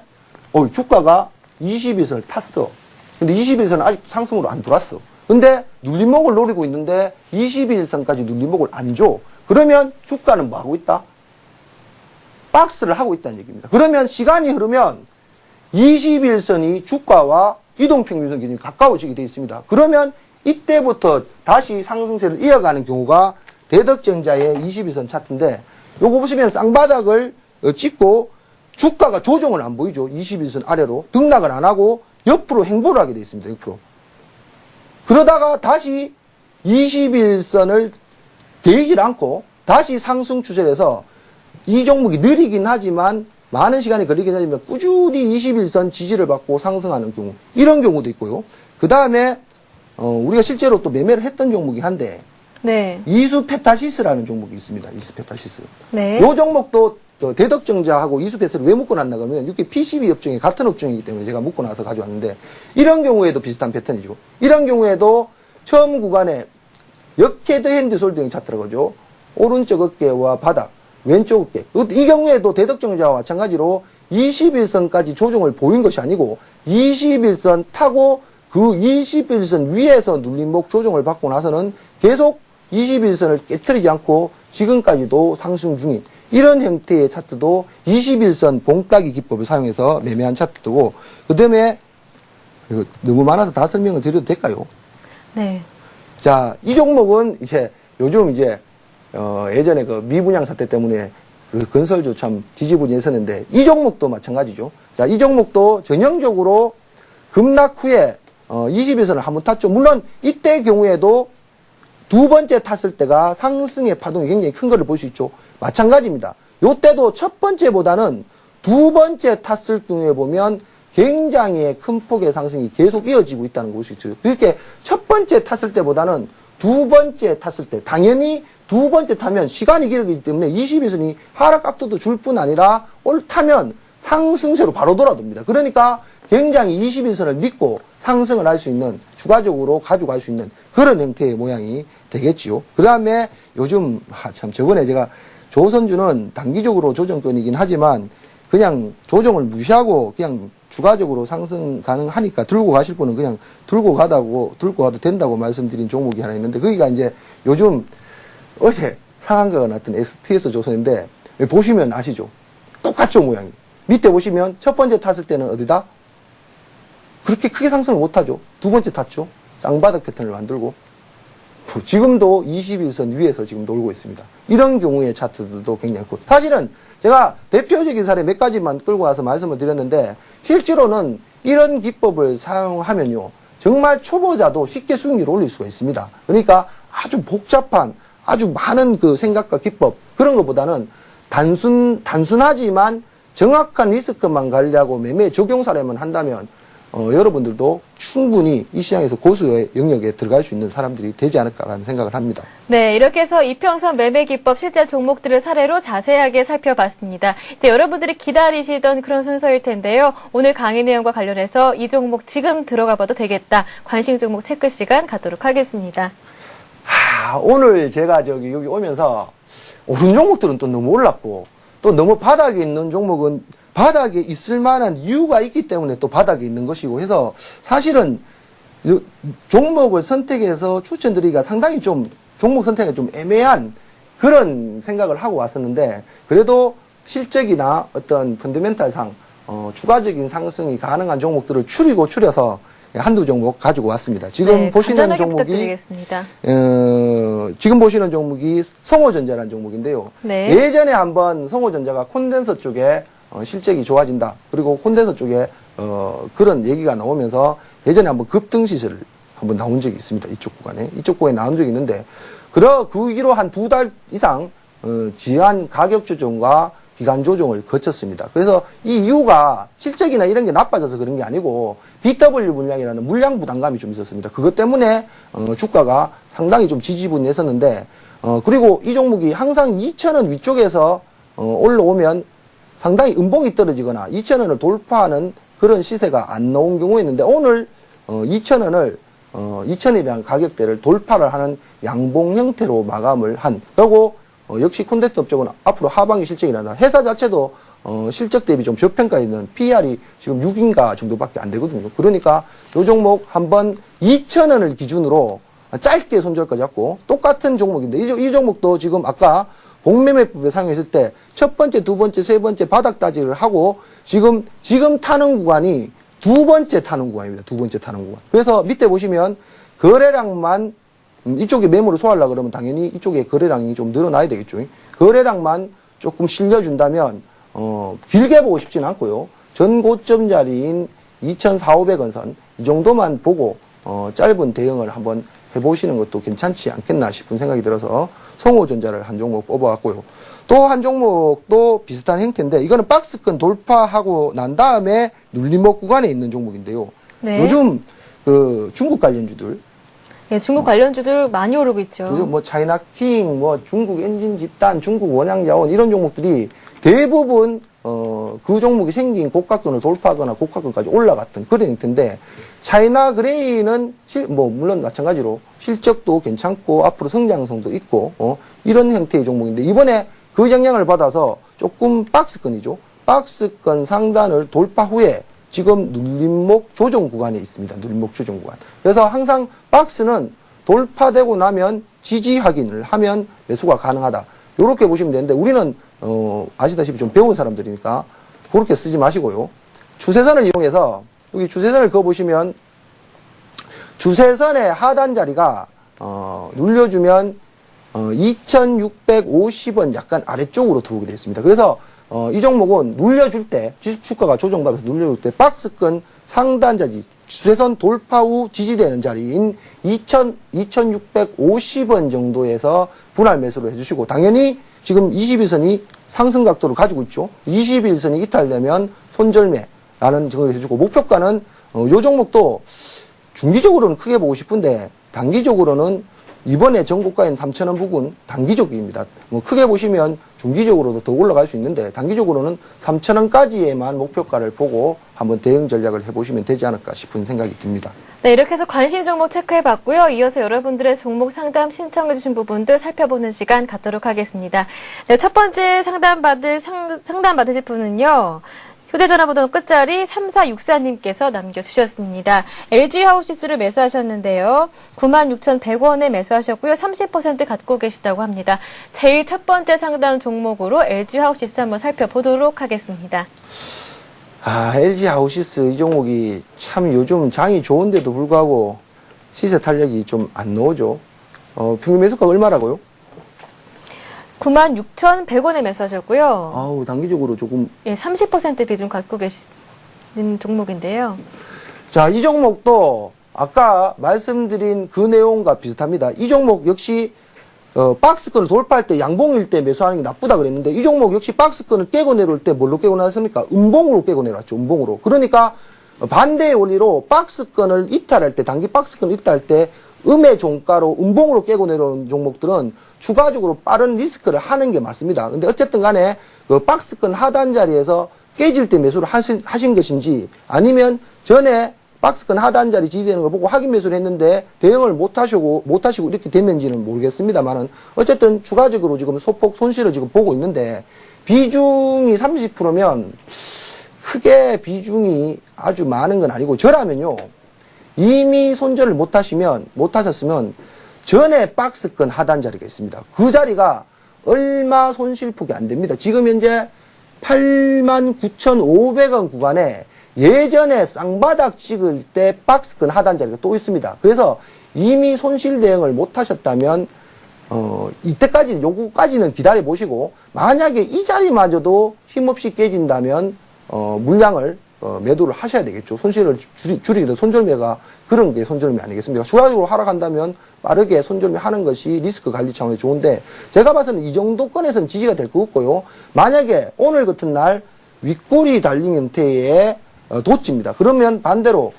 주가가 21선을 탔어. 근데 21선은 아직 상승으로 안 들어왔어. 근데 눌림목을 노리고 있는데 21선까지 눌림목을 안 줘. 그러면 주가는 뭐 하고 있다? 박스를 하고 있다는 얘기입니다. 그러면 시간이 흐르면 21선이 주가와 이동평균선 기준이 가까워지게 되어 있습니다. 그러면 이때부터 다시 상승세를 이어가는 경우가 대덕전자의 21선 차트인데 요거 보시면 쌍바닥을 찍고 주가가 조정을 안 보이죠. 21선 아래로 등락을 안 하고 옆으로 행보를 하게 되어 있습니다. 옆으로. 그러다가 다시 21선을 대이질 않고 다시 상승 추세를 해서 이 종목이 느리긴 하지만 많은 시간이 걸리긴 하지만 꾸준히 21선 지지를 받고 상승하는 경우 이런 경우도 있고요. 그 다음에 우리가 실제로 또 매매를 했던 종목이 한데 네. 이수페타시스라는 종목이 있습니다. 이수페타시스. 네. 이 종목도 대덕전자하고 이수페타를 왜 묶어놨나 그러면 이게 PCB 업종이 같은 업종이기 때문에 제가 묶어놔서 가져왔는데 이런 경우에도 비슷한 패턴이죠. 이런 경우에도 처음 구간에 역헤드 핸드 솔딩 차트라고죠. 오른쪽 어깨와 바닥, 왼쪽 어깨. 이 경우에도 대덕전자와 마찬가지로 21선까지 조정을 보인 것이 아니고 21선 타고 그 21선 위에서 눌림목 조정을 받고 나서는 계속 21선을 깨트리지 않고 지금까지도 상승 중인 이런 형태의 차트도 21선 봉따기 기법을 사용해서 매매한 차트고 그 다음에 이거 너무 많아서 다 설명을 드려도 될까요? 네. 자, 이 종목은 이제 요즘 이제 예전에 그 미분양 사태 때문에 그 건설주 참 지지부진했었는데 이 종목도 마찬가지죠. 자, 이 종목도 전형적으로 급락 후에 21선을 한번 탔죠. 물론 이때 경우에도 두 번째 탔을 때가 상승의 파동이 굉장히 큰 거를 볼 수 있죠. 마찬가지입니다. 요때도 첫 번째보다는 두 번째 탔을 경우에 보면 굉장히 큰 폭의 상승이 계속 이어지고 있다는 걸 볼 수 있죠. 그렇게 첫 번째 탔을 때보다는 두 번째 탔을 때 당연히 두 번째 타면 시간이 길기 때문에 21선이 하락 각도도 줄 뿐 아니라 타면 상승세로 바로 돌아옵니다. 그러니까 굉장히 20일선을 믿고 상승을 할 수 있는, 추가적으로 가져갈 수 있는 그런 형태의 모양이 되겠지요. 그 다음에 요즘, 저번에 제가 조선주는 단기적으로 조정권이긴 하지만 그냥 조정을 무시하고 그냥 추가적으로 상승 가능하니까 들고 가실 분은 그냥 들고 가도 된다고 말씀드린 종목이 하나 있는데, 거기가 이제 요즘 어제 상한가가 났던 STS 조선인데, 보시면 아시죠? 똑같죠, 모양이. 밑에 보시면 첫 번째 탔을 때는 어디다? 그렇게 크게 상승을 못하죠. 두 번째 탔죠. 쌍바닥 패턴을 만들고. 지금도 21선 위에서 지금 놀고 있습니다. 이런 경우의 차트들도 굉장히 goed. 사실은 제가 대표적인 사례 몇 가지만 끌고 와서 말씀을 드렸는데, 실제로는 이런 기법을 사용하면요, 정말 초보자도 쉽게 수익률을 올릴 수가 있습니다. 그러니까 아주 복잡한, 아주 많은 그 생각과 기법, 그런 것보다는 단순하지만 정확한 리스크만 관리하고 매매 적용 사례만 한다면 여러분들도 충분히 이 시장에서 고수의 영역에 들어갈 수 있는 사람들이 되지 않을까라는 생각을 합니다. 네, 이렇게 해서 이평선 매매 기법 실제 종목들을 사례로 자세하게 살펴봤습니다. 이제 여러분들이 기다리시던 그런 순서일 텐데요. 오늘 강의 내용과 관련해서 이 종목 지금 들어가 봐도 되겠다. 관심 종목 체크 시간 갖도록 하겠습니다. 오늘 제가 여기 오면서 오른 종목들은 또 너무 올랐고, 또 너무 바닥에 있는 종목은 바닥에 있을 만한 이유가 있기 때문에 또 바닥에 있는 것이고 해서, 사실은 종목을 선택해서 추천드리기가 상당히 좀 종목 선택이 좀 애매한 그런 생각을 하고 왔었는데, 그래도 실적이나 어떤 펀더멘탈상 추가적인 상승이 가능한 종목들을 추려서 한두 종목 가지고 왔습니다. 지금 보시는 종목이 지금 보시는 종목이 성호전자라는 종목인데요. 네. 예전에 한번 성호전자가 콘덴서 쪽에 실적이 좋아진다, 그리고 콘덴서 쪽에 그런 얘기가 나오면서 예전에 한번 급등시세를 한번 나온 적이 있습니다. 이쪽 구간에 나온 적이 있는데, 그 뒤로 한 2달 이상 지한 가격 조정과 기간 조정을 거쳤습니다. 그래서 이 이유가 실적이나 이런 게 나빠져서 그런 게 아니고 BW 물량이라는 물량 부담감이 좀 있었습니다. 그것 때문에 주가가 상당히 좀 지지분했었는데, 그리고 이 종목이 항상 2,000원 위쪽에서 올라오면 상당히 음봉이 떨어지거나 2,000원을 돌파하는 그런 시세가 안 나온 경우가 있는데, 오늘 2,000원을 2,000원이라는 가격대를 돌파를 하는 양봉 형태로 마감을 한, 그리고 역시 콘덴서 쪽은 앞으로 하반기 실적이 나다. 회사 자체도 실적 대비 좀 저평가 있는 PER이 지금 6인가 정도밖에 안 되거든요. 그러니까 이 종목 한번 2,000원을 기준으로 짧게 손절가 잡고, 똑같은 종목인데 이 종목도 지금 아까 공매매법에 사용했을 때 첫 번째, 두 번째, 세 번째 바닥 따지를 하고 지금 타는 구간이 두 번째 타는 구간입니다. 두 번째 타는 구간. 그래서 밑에 보시면 거래량만 이쪽에 매물을 소화하려고 그러면 당연히 이쪽에 거래량이 좀 늘어나야 되겠죠. 거래량만 조금 실려준다면 길게 보고 싶지는 않고요. 전 고점 자리인 2,400~500원 선 이 정도만 보고 짧은 대응을 한번 해보시는 것도 괜찮지 않겠나 싶은 생각이 들어서 성호전자를 한 종목 뽑아왔고요. 또 한 종목도 비슷한 형태인데, 이거는 박스권 돌파하고 난 다음에 눌림목 구간에 있는 종목인데요. 네. 요즘 그 중국 관련주들, 예, 중국 관련주들 많이 오르고 있죠. 뭐 차이나킹, 뭐 중국 엔진 집단, 중국 원양자원 이런 종목들이 대부분 그 종목이 생긴 고가권을 돌파하거나 고가권까지 올라갔던 그런 형태인데, 차이나 그레이는 물론 마찬가지로 실적도 괜찮고 앞으로 성장성도 있고 이런 형태의 종목인데, 이번에 그 영향을 받아서 조금 박스권이죠. 박스권 상단을 돌파 후에 지금 눌림목 조정 구간에 있습니다. 눌림목 조정 구간. 그래서 항상 박스는 돌파되고 나면 지지 확인을 하면 매수가 가능하다. 이렇게 보시면 되는데, 우리는 아시다시피 좀 배운 사람들이니까 그렇게 쓰지 마시고요. 추세선을 이용해서 여기 추세선을 그어보시면 추세선의 하단 자리가 눌려주면 2,650원 약간 아래쪽으로 들어오게 되어 있습니다. 그래서 이 종목은 눌려줄 때, 주가가 조정받아서 눌려줄 때 박스권 상단 자리, 추세선 돌파 후 지지되는 자리인 2,650원 정도에서 분할 매수를 해주시고, 당연히 지금 21선이 상승 각도를 가지고 있죠. 21선이 이탈되면 손절매라는 증언을 해주고, 목표가는 요 종목도 중기적으로는 크게 보고 싶은데 단기적으로는 이번에 전고가인 3,000원 부근 단기적입니다. 뭐 크게 보시면 중기적으로도 더 올라갈 수 있는데 단기적으로는 3,000원까지에만 목표가를 보고 한번 대응 전략을 해보시면 되지 않을까 싶은 생각이 듭니다. 네, 이렇게 해서 관심 종목 체크해봤고요. 이어서 여러분들의 종목 상담 신청해주신 부분들 살펴보는 시간 갖도록 하겠습니다. 네, 첫 번째 상담 받으실 분은요. 휴대전화번호 끝자리 3464님께서 남겨주셨습니다. LG하우시스를 매수하셨는데요. 96,100원에 매수하셨고요. 30% 갖고 계시다고 합니다. 제일 첫 번째 상담 종목으로 LG하우시스 한번 살펴보도록 하겠습니다. LG하우시스 이 종목이 참 요즘 장이 좋은데도 불구하고 시세 탄력이 좀 안 나오죠. 평균 매수가 얼마라고요? 96,100원에 매수하셨고요. 아우, 단기적으로 조금. 예, 30% 비중 갖고 계시는 종목인데요. 자, 이 종목도 아까 말씀드린 그 내용과 비슷합니다. 이 종목 역시 박스권을 돌파할 때 양봉일 때 매수하는 게 나쁘다 그랬는데 이 종목 역시 박스권을 깨고 내려올 때 뭘로 깨고 나왔습니까? 음봉으로 깨고 내려왔죠. 음봉으로. 그러니까 반대의 원리로 박스권을 이탈할 때, 단기 박스권을 이탈할 때 음의 종가로 음봉으로 깨고 내려온 종목들은 추가적으로 빠른 리스크를 하는 게 맞습니다. 근데 어쨌든 간에 그 박스권 하단 자리에서 깨질 때 매수를 하신 것인지 아니면 전에 박스권 하단 자리 지지되는 걸 보고 확인 매수를 했는데 대응을 못 하시고 이렇게 됐는지는 모르겠습니다만은 어쨌든 추가적으로 지금 소폭 손실을 지금 보고 있는데 비중이 30%면 크게 비중이 아주 많은 건 아니고 저라면요. 이미 손절을 못 하셨으면 전에 박스권 하단 자리가 있습니다. 그 자리가 얼마 손실폭이 안 됩니다. 지금 현재 89,500원 구간에 예전에 쌍바닥 찍을 때 박스권 하단 자리가 또 있습니다. 그래서 이미 손실 대응을 못 하셨다면 이때까지는 요거까지는 기다려 보시고 만약에 이 자리마저도 힘없이 깨진다면 물량을 매도를 하셔야 되겠죠. 손실을 줄이기 위해서 손절매가 그런 게 손절매 아니겠습니까? 추가적으로 하락한다면 빠르게 손절매 하는 것이 리스크 관리 차원에 좋은데 제가 봐서는 이 정도 건에서는 지지가 될 것 같고요. 만약에 오늘 같은 날 윗골이 달린 형태의 도치입니다. 그러면 반대로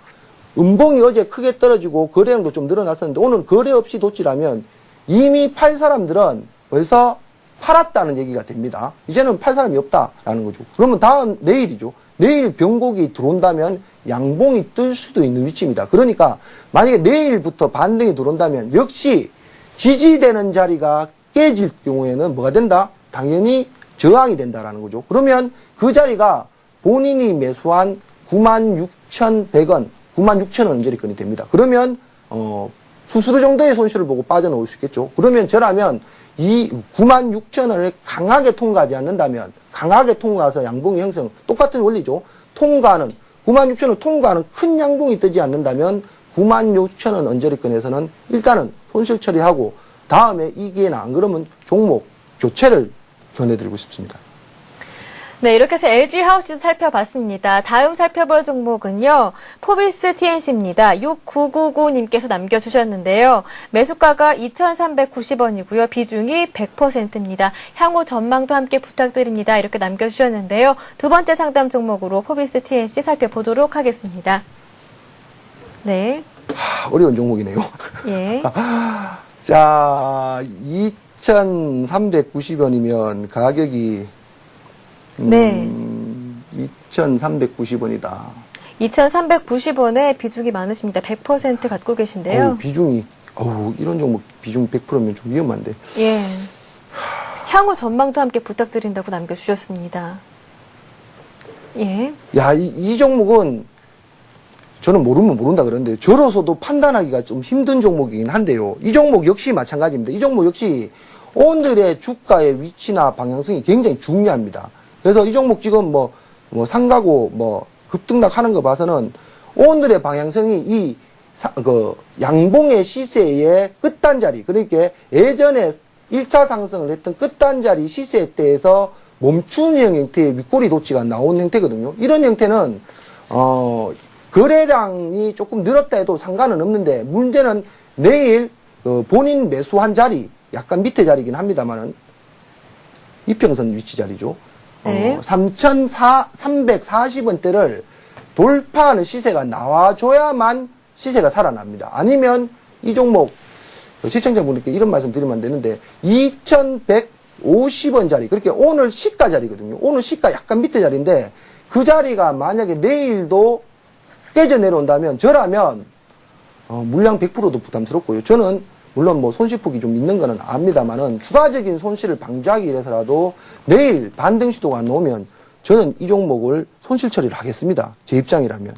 음봉이 어제 크게 떨어지고 거래량도 좀 늘어났었는데 오늘 거래 없이 도치라면 이미 팔 사람들은 벌써 팔았다는 얘기가 됩니다. 이제는 팔 사람이 없다라는 거죠. 그러면 다음 내일이죠. 내일 변곡이 들어온다면 양봉이 뜰 수도 있는 위치입니다. 그러니까 만약에 내일부터 반등이 들어온다면 역시 지지되는 자리가 깨질 경우에는 뭐가 된다? 당연히 저항이 된다라는 거죠. 그러면 그 자리가 본인이 매수한 96,100원, 96,000원 언저리권이 됩니다. 그러면 수수료 정도의 손실을 보고 빠져나올 수 있겠죠. 그러면 저라면 이 96,000원을 강하게 통과하지 않는다면 강하게 통과해서 양봉이 형성, 똑같은 원리죠. 96,000원 통과하는 큰 양봉이 뜨지 않는다면 96,000원 언저리권에서는 일단은 손실 처리하고 다음에 이기에는 안 그러면 종목 교체를 권해드리고 싶습니다. 네, 이렇게 해서 LG하우시스 살펴봤습니다. 다음 살펴볼 종목은요. 포비스 TNC입니다. 6999님께서 남겨주셨는데요. 매수가가 2,390원이고요. 비중이 100%입니다. 향후 전망도 함께 부탁드립니다. 이렇게 남겨주셨는데요. 두 번째 상담 종목으로 포비스 TNC 살펴보도록 하겠습니다. 네. 어려운 종목이네요. 예. 자, 2,390원이면 가격이 네. 2,390원이다. 2,390원에 비중이 많으십니다. 100% 갖고 계신데요. 비중이, 이런 종목 비중 100%면 좀 위험한데. 예. 향후 전망도 함께 부탁드린다고 남겨주셨습니다. 예. 야, 이 종목은 저는 모르면 모른다 그러는데 저로서도 판단하기가 좀 힘든 종목이긴 한데요. 이 종목 역시 마찬가지입니다. 이 종목 역시 오늘의 주가의 위치나 방향성이 굉장히 중요합니다. 그래서 이 종목 지금 뭐 상가고 급등락하는 거 봐서는 오늘의 방향성이 양봉의 시세의 끝단자리, 그러니까 예전에 1차 상승을 했던 끝단자리 시세대에서 멈추는 형태의 윗꼬리 도치가 나온 형태거든요. 이런 형태는 거래량이 조금 늘었다 해도 상관은 없는데 문제는 내일 본인 매수한 자리, 약간 밑에 자리긴 합니다만은 이평선 위치 자리죠. 네. 3,340원대를 돌파하는 시세가 나와줘야만 시세가 살아납니다. 아니면 이 종목 시청자분들께 이런 말씀 드리면 안 되는데 2,150원짜리 그렇게 오늘 시가 자리거든요. 오늘 시가 약간 밑에 자리인데 그 자리가 만약에 내일도 깨져 내려온다면 저라면 물량 100%도 부담스럽고요. 저는 물론 뭐 손실폭이 좀 있는 거는 압니다만은 추가적인 손실을 방지하기 위해서라도 내일 반등 시도가 안 나오면 저는 이 종목을 손실 처리를 하겠습니다. 제 입장이라면.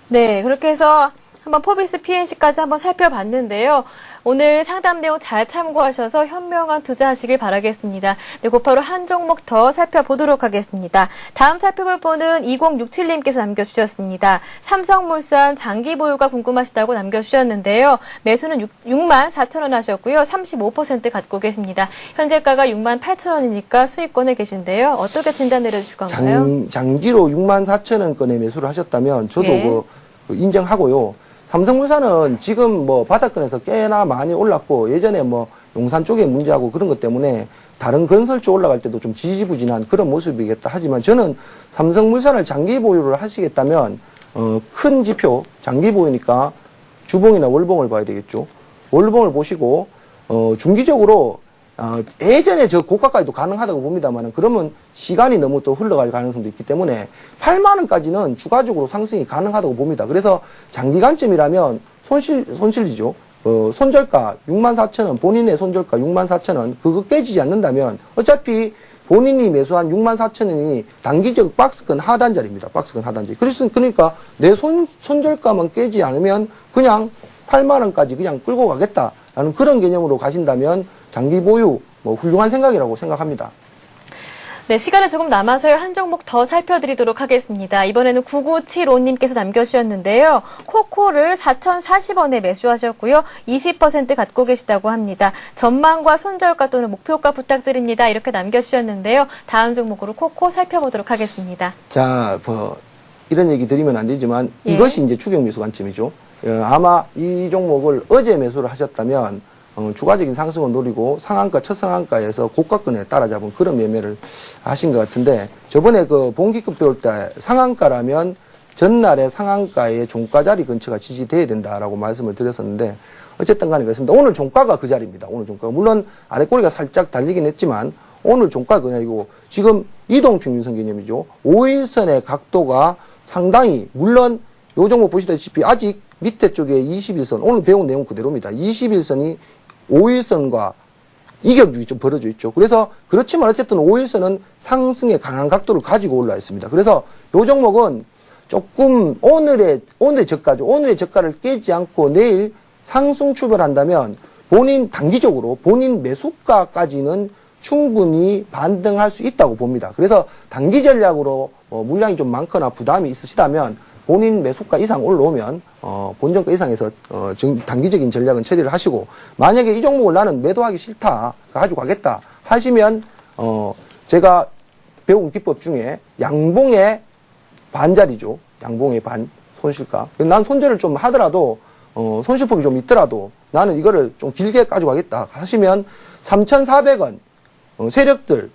네, 그렇게 해서 한번 포비스 PNC까지 한번 살펴봤는데요. 오늘 상담 내용 잘 참고하셔서 현명한 투자하시길 바라겠습니다. 네, 곧바로 한 종목 더 살펴보도록 하겠습니다. 다음 살펴볼 분은 2067님께서 남겨주셨습니다. 삼성물산 장기 보유가 궁금하시다고 남겨주셨는데요. 매수는 64,000원 하셨고요. 35% 갖고 계십니다. 현재가가 68,000원이니까 수익권에 계신데요. 어떻게 진단 내려주실 건가요? 장기로 64,000원권에 매수를 하셨다면 저도 예. 그 인정하고요. 삼성물산은 지금 뭐 바닥권에서 꽤나 많이 올랐고 예전에 뭐 용산 쪽에 문제하고 그런 것 때문에 다른 건설 쪽 올라갈 때도 좀 지지부진한 그런 모습이겠다 하지만 저는 삼성물산을 장기 보유를 하시겠다면 큰 지표 장기 보유니까 주봉이나 월봉을 봐야 되겠죠. 월봉을 보시고 중기적으로 예전에 저 고가까지도 가능하다고 봅니다만 그러면 시간이 너무 또 흘러갈 가능성도 있기 때문에 8만 원까지는 추가적으로 상승이 가능하다고 봅니다. 그래서 장기 관점이라면 손실이죠. 손절가 64,000원 본인의 손절가 64,000원 그거 깨지지 않는다면 어차피 본인이 매수한 64,000원이 단기적 박스권 하단자리입니다. 박스권 하단자리. 그러니까 내 손절가만 깨지 않으면 그냥 8만 원까지 그냥 끌고 가겠다라는 그런 개념으로 가신다면 장기 보유 뭐 훌륭한 생각이라고 생각합니다. 네, 시간이 조금 남아서요. 한 종목 더 살펴드리도록 하겠습니다. 이번에는 9975님께서 남겨주셨는데요. 코코를 4,040원에 매수하셨고요. 20% 갖고 계시다고 합니다. 전망과 손절가 또는 목표가 부탁드립니다. 이렇게 남겨주셨는데요. 다음 종목으로 코코 살펴보도록 하겠습니다. 자, 이런 얘기 드리면 안 되지만 예. 이것이 이제 추격 매수 관점이죠. 아마 이 종목을 어제 매수를 하셨다면 추가적인 상승을 노리고 상한가, 첫 상한가에서 고가권에 따라잡은 그런 매매를 하신 것 같은데 저번에 그 봉기급 배울 때 상한가라면 전날의 상한가의 종가 자리 근처가 지지돼야 된다라고 말씀을 드렸었는데 어쨌든 간에 그렇습니다. 오늘 종가가 그 자리입니다. 오늘 종가가. 물론 아래꼬리가 살짝 달리긴 했지만 오늘 종가가 그냥이고 지금 이동평균선 개념이죠. 5일선의 각도가 상당히 물론 요 종목 보시다시피 아직 밑에 쪽에 21선 오늘 배운 내용 그대로입니다. 21선이 5일선과 이격이 좀 벌어져 있죠. 그래서 그렇지만 어쨌든 5일선은 상승의 강한 각도를 가지고 올라 있습니다. 그래서 요 종목은 조금 오늘의 저가죠. 오늘의 저가를 깨지 않고 내일 상승 출발한다면 단기적으로 본인 매수가까지는 충분히 반등할 수 있다고 봅니다. 그래서 단기 전략으로 물량이 좀 많거나 부담이 있으시다면 본인 매수가 이상 올라오면 본전가 이상에서 단기적인 전략은 처리를 하시고 만약에 이 종목을 나는 매도하기 싫다 가지고 가겠다 하시면 제가 배운 기법 중에 양봉의 반자리죠. 양봉의 반 손실가. 난 손절을 좀 하더라도 손실폭이 좀 있더라도 나는 이거를 좀 길게 가지고 가겠다 하시면 3,400원 세력들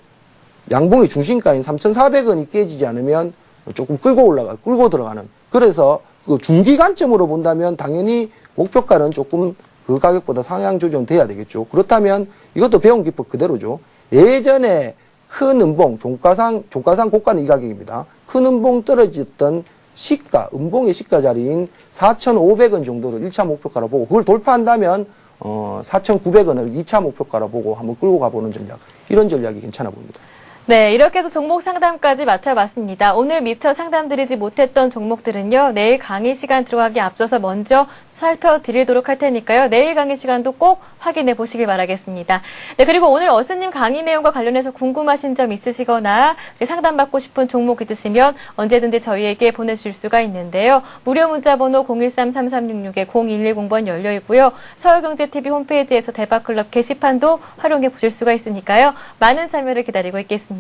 양봉의 중심가인 3,400원이 깨지지 않으면 조금 끌고 들어가는. 그래서 그 중기 관점으로 본다면 당연히 목표가는 조금 그 가격보다 상향 조정돼야 되겠죠. 그렇다면 이것도 배운 기법 그대로죠. 예전에 큰 음봉, 종가상 고가는 이 가격입니다. 큰 음봉 떨어졌던 시가, 음봉의 시가 자리인 4,500원 정도를 1차 목표가로 보고 그걸 돌파한다면 4,900원을 2차 목표가로 보고 한번 끌고 가보는 전략. 이런 전략이 괜찮아 보입니다. 네, 이렇게 해서 종목 상담까지 마쳐봤습니다. 오늘 미처 상담드리지 못했던 종목들은요, 내일 강의 시간 들어가기 앞서서 먼저 살펴드리도록 할 테니까요. 내일 강의 시간도 꼭 확인해 보시길 바라겠습니다. 네, 그리고 오늘 어스님 강의 내용과 관련해서 궁금하신 점 있으시거나 상담받고 싶은 종목 있으시면 언제든지 저희에게 보내주실 수가 있는데요. 무료 문자번호 013-3366-0110번 열려 있고요. 서울경제TV 홈페이지에서 대박클럽 게시판도 활용해 보실 수가 있으니까요. 많은 참여를 기다리고 있겠습니다.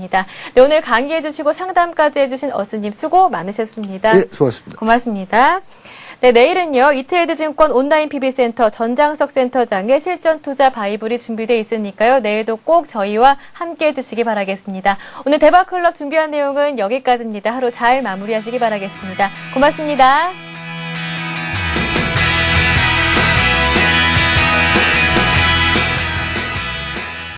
네, 오늘 강의해주시고 상담까지 해주신 어스님 수고 많으셨습니다. 네, 수고하셨습니다. 고맙습니다. 네, 내일은요, 이트레이드증권 온라인 PB센터 전장석 센터장의 실전투자 바이블이 준비되어 있으니까요. 내일도 꼭 저희와 함께 해주시기 바라겠습니다. 오늘 대박클럽 준비한 내용은 여기까지입니다. 하루 잘 마무리하시기 바라겠습니다. 고맙습니다.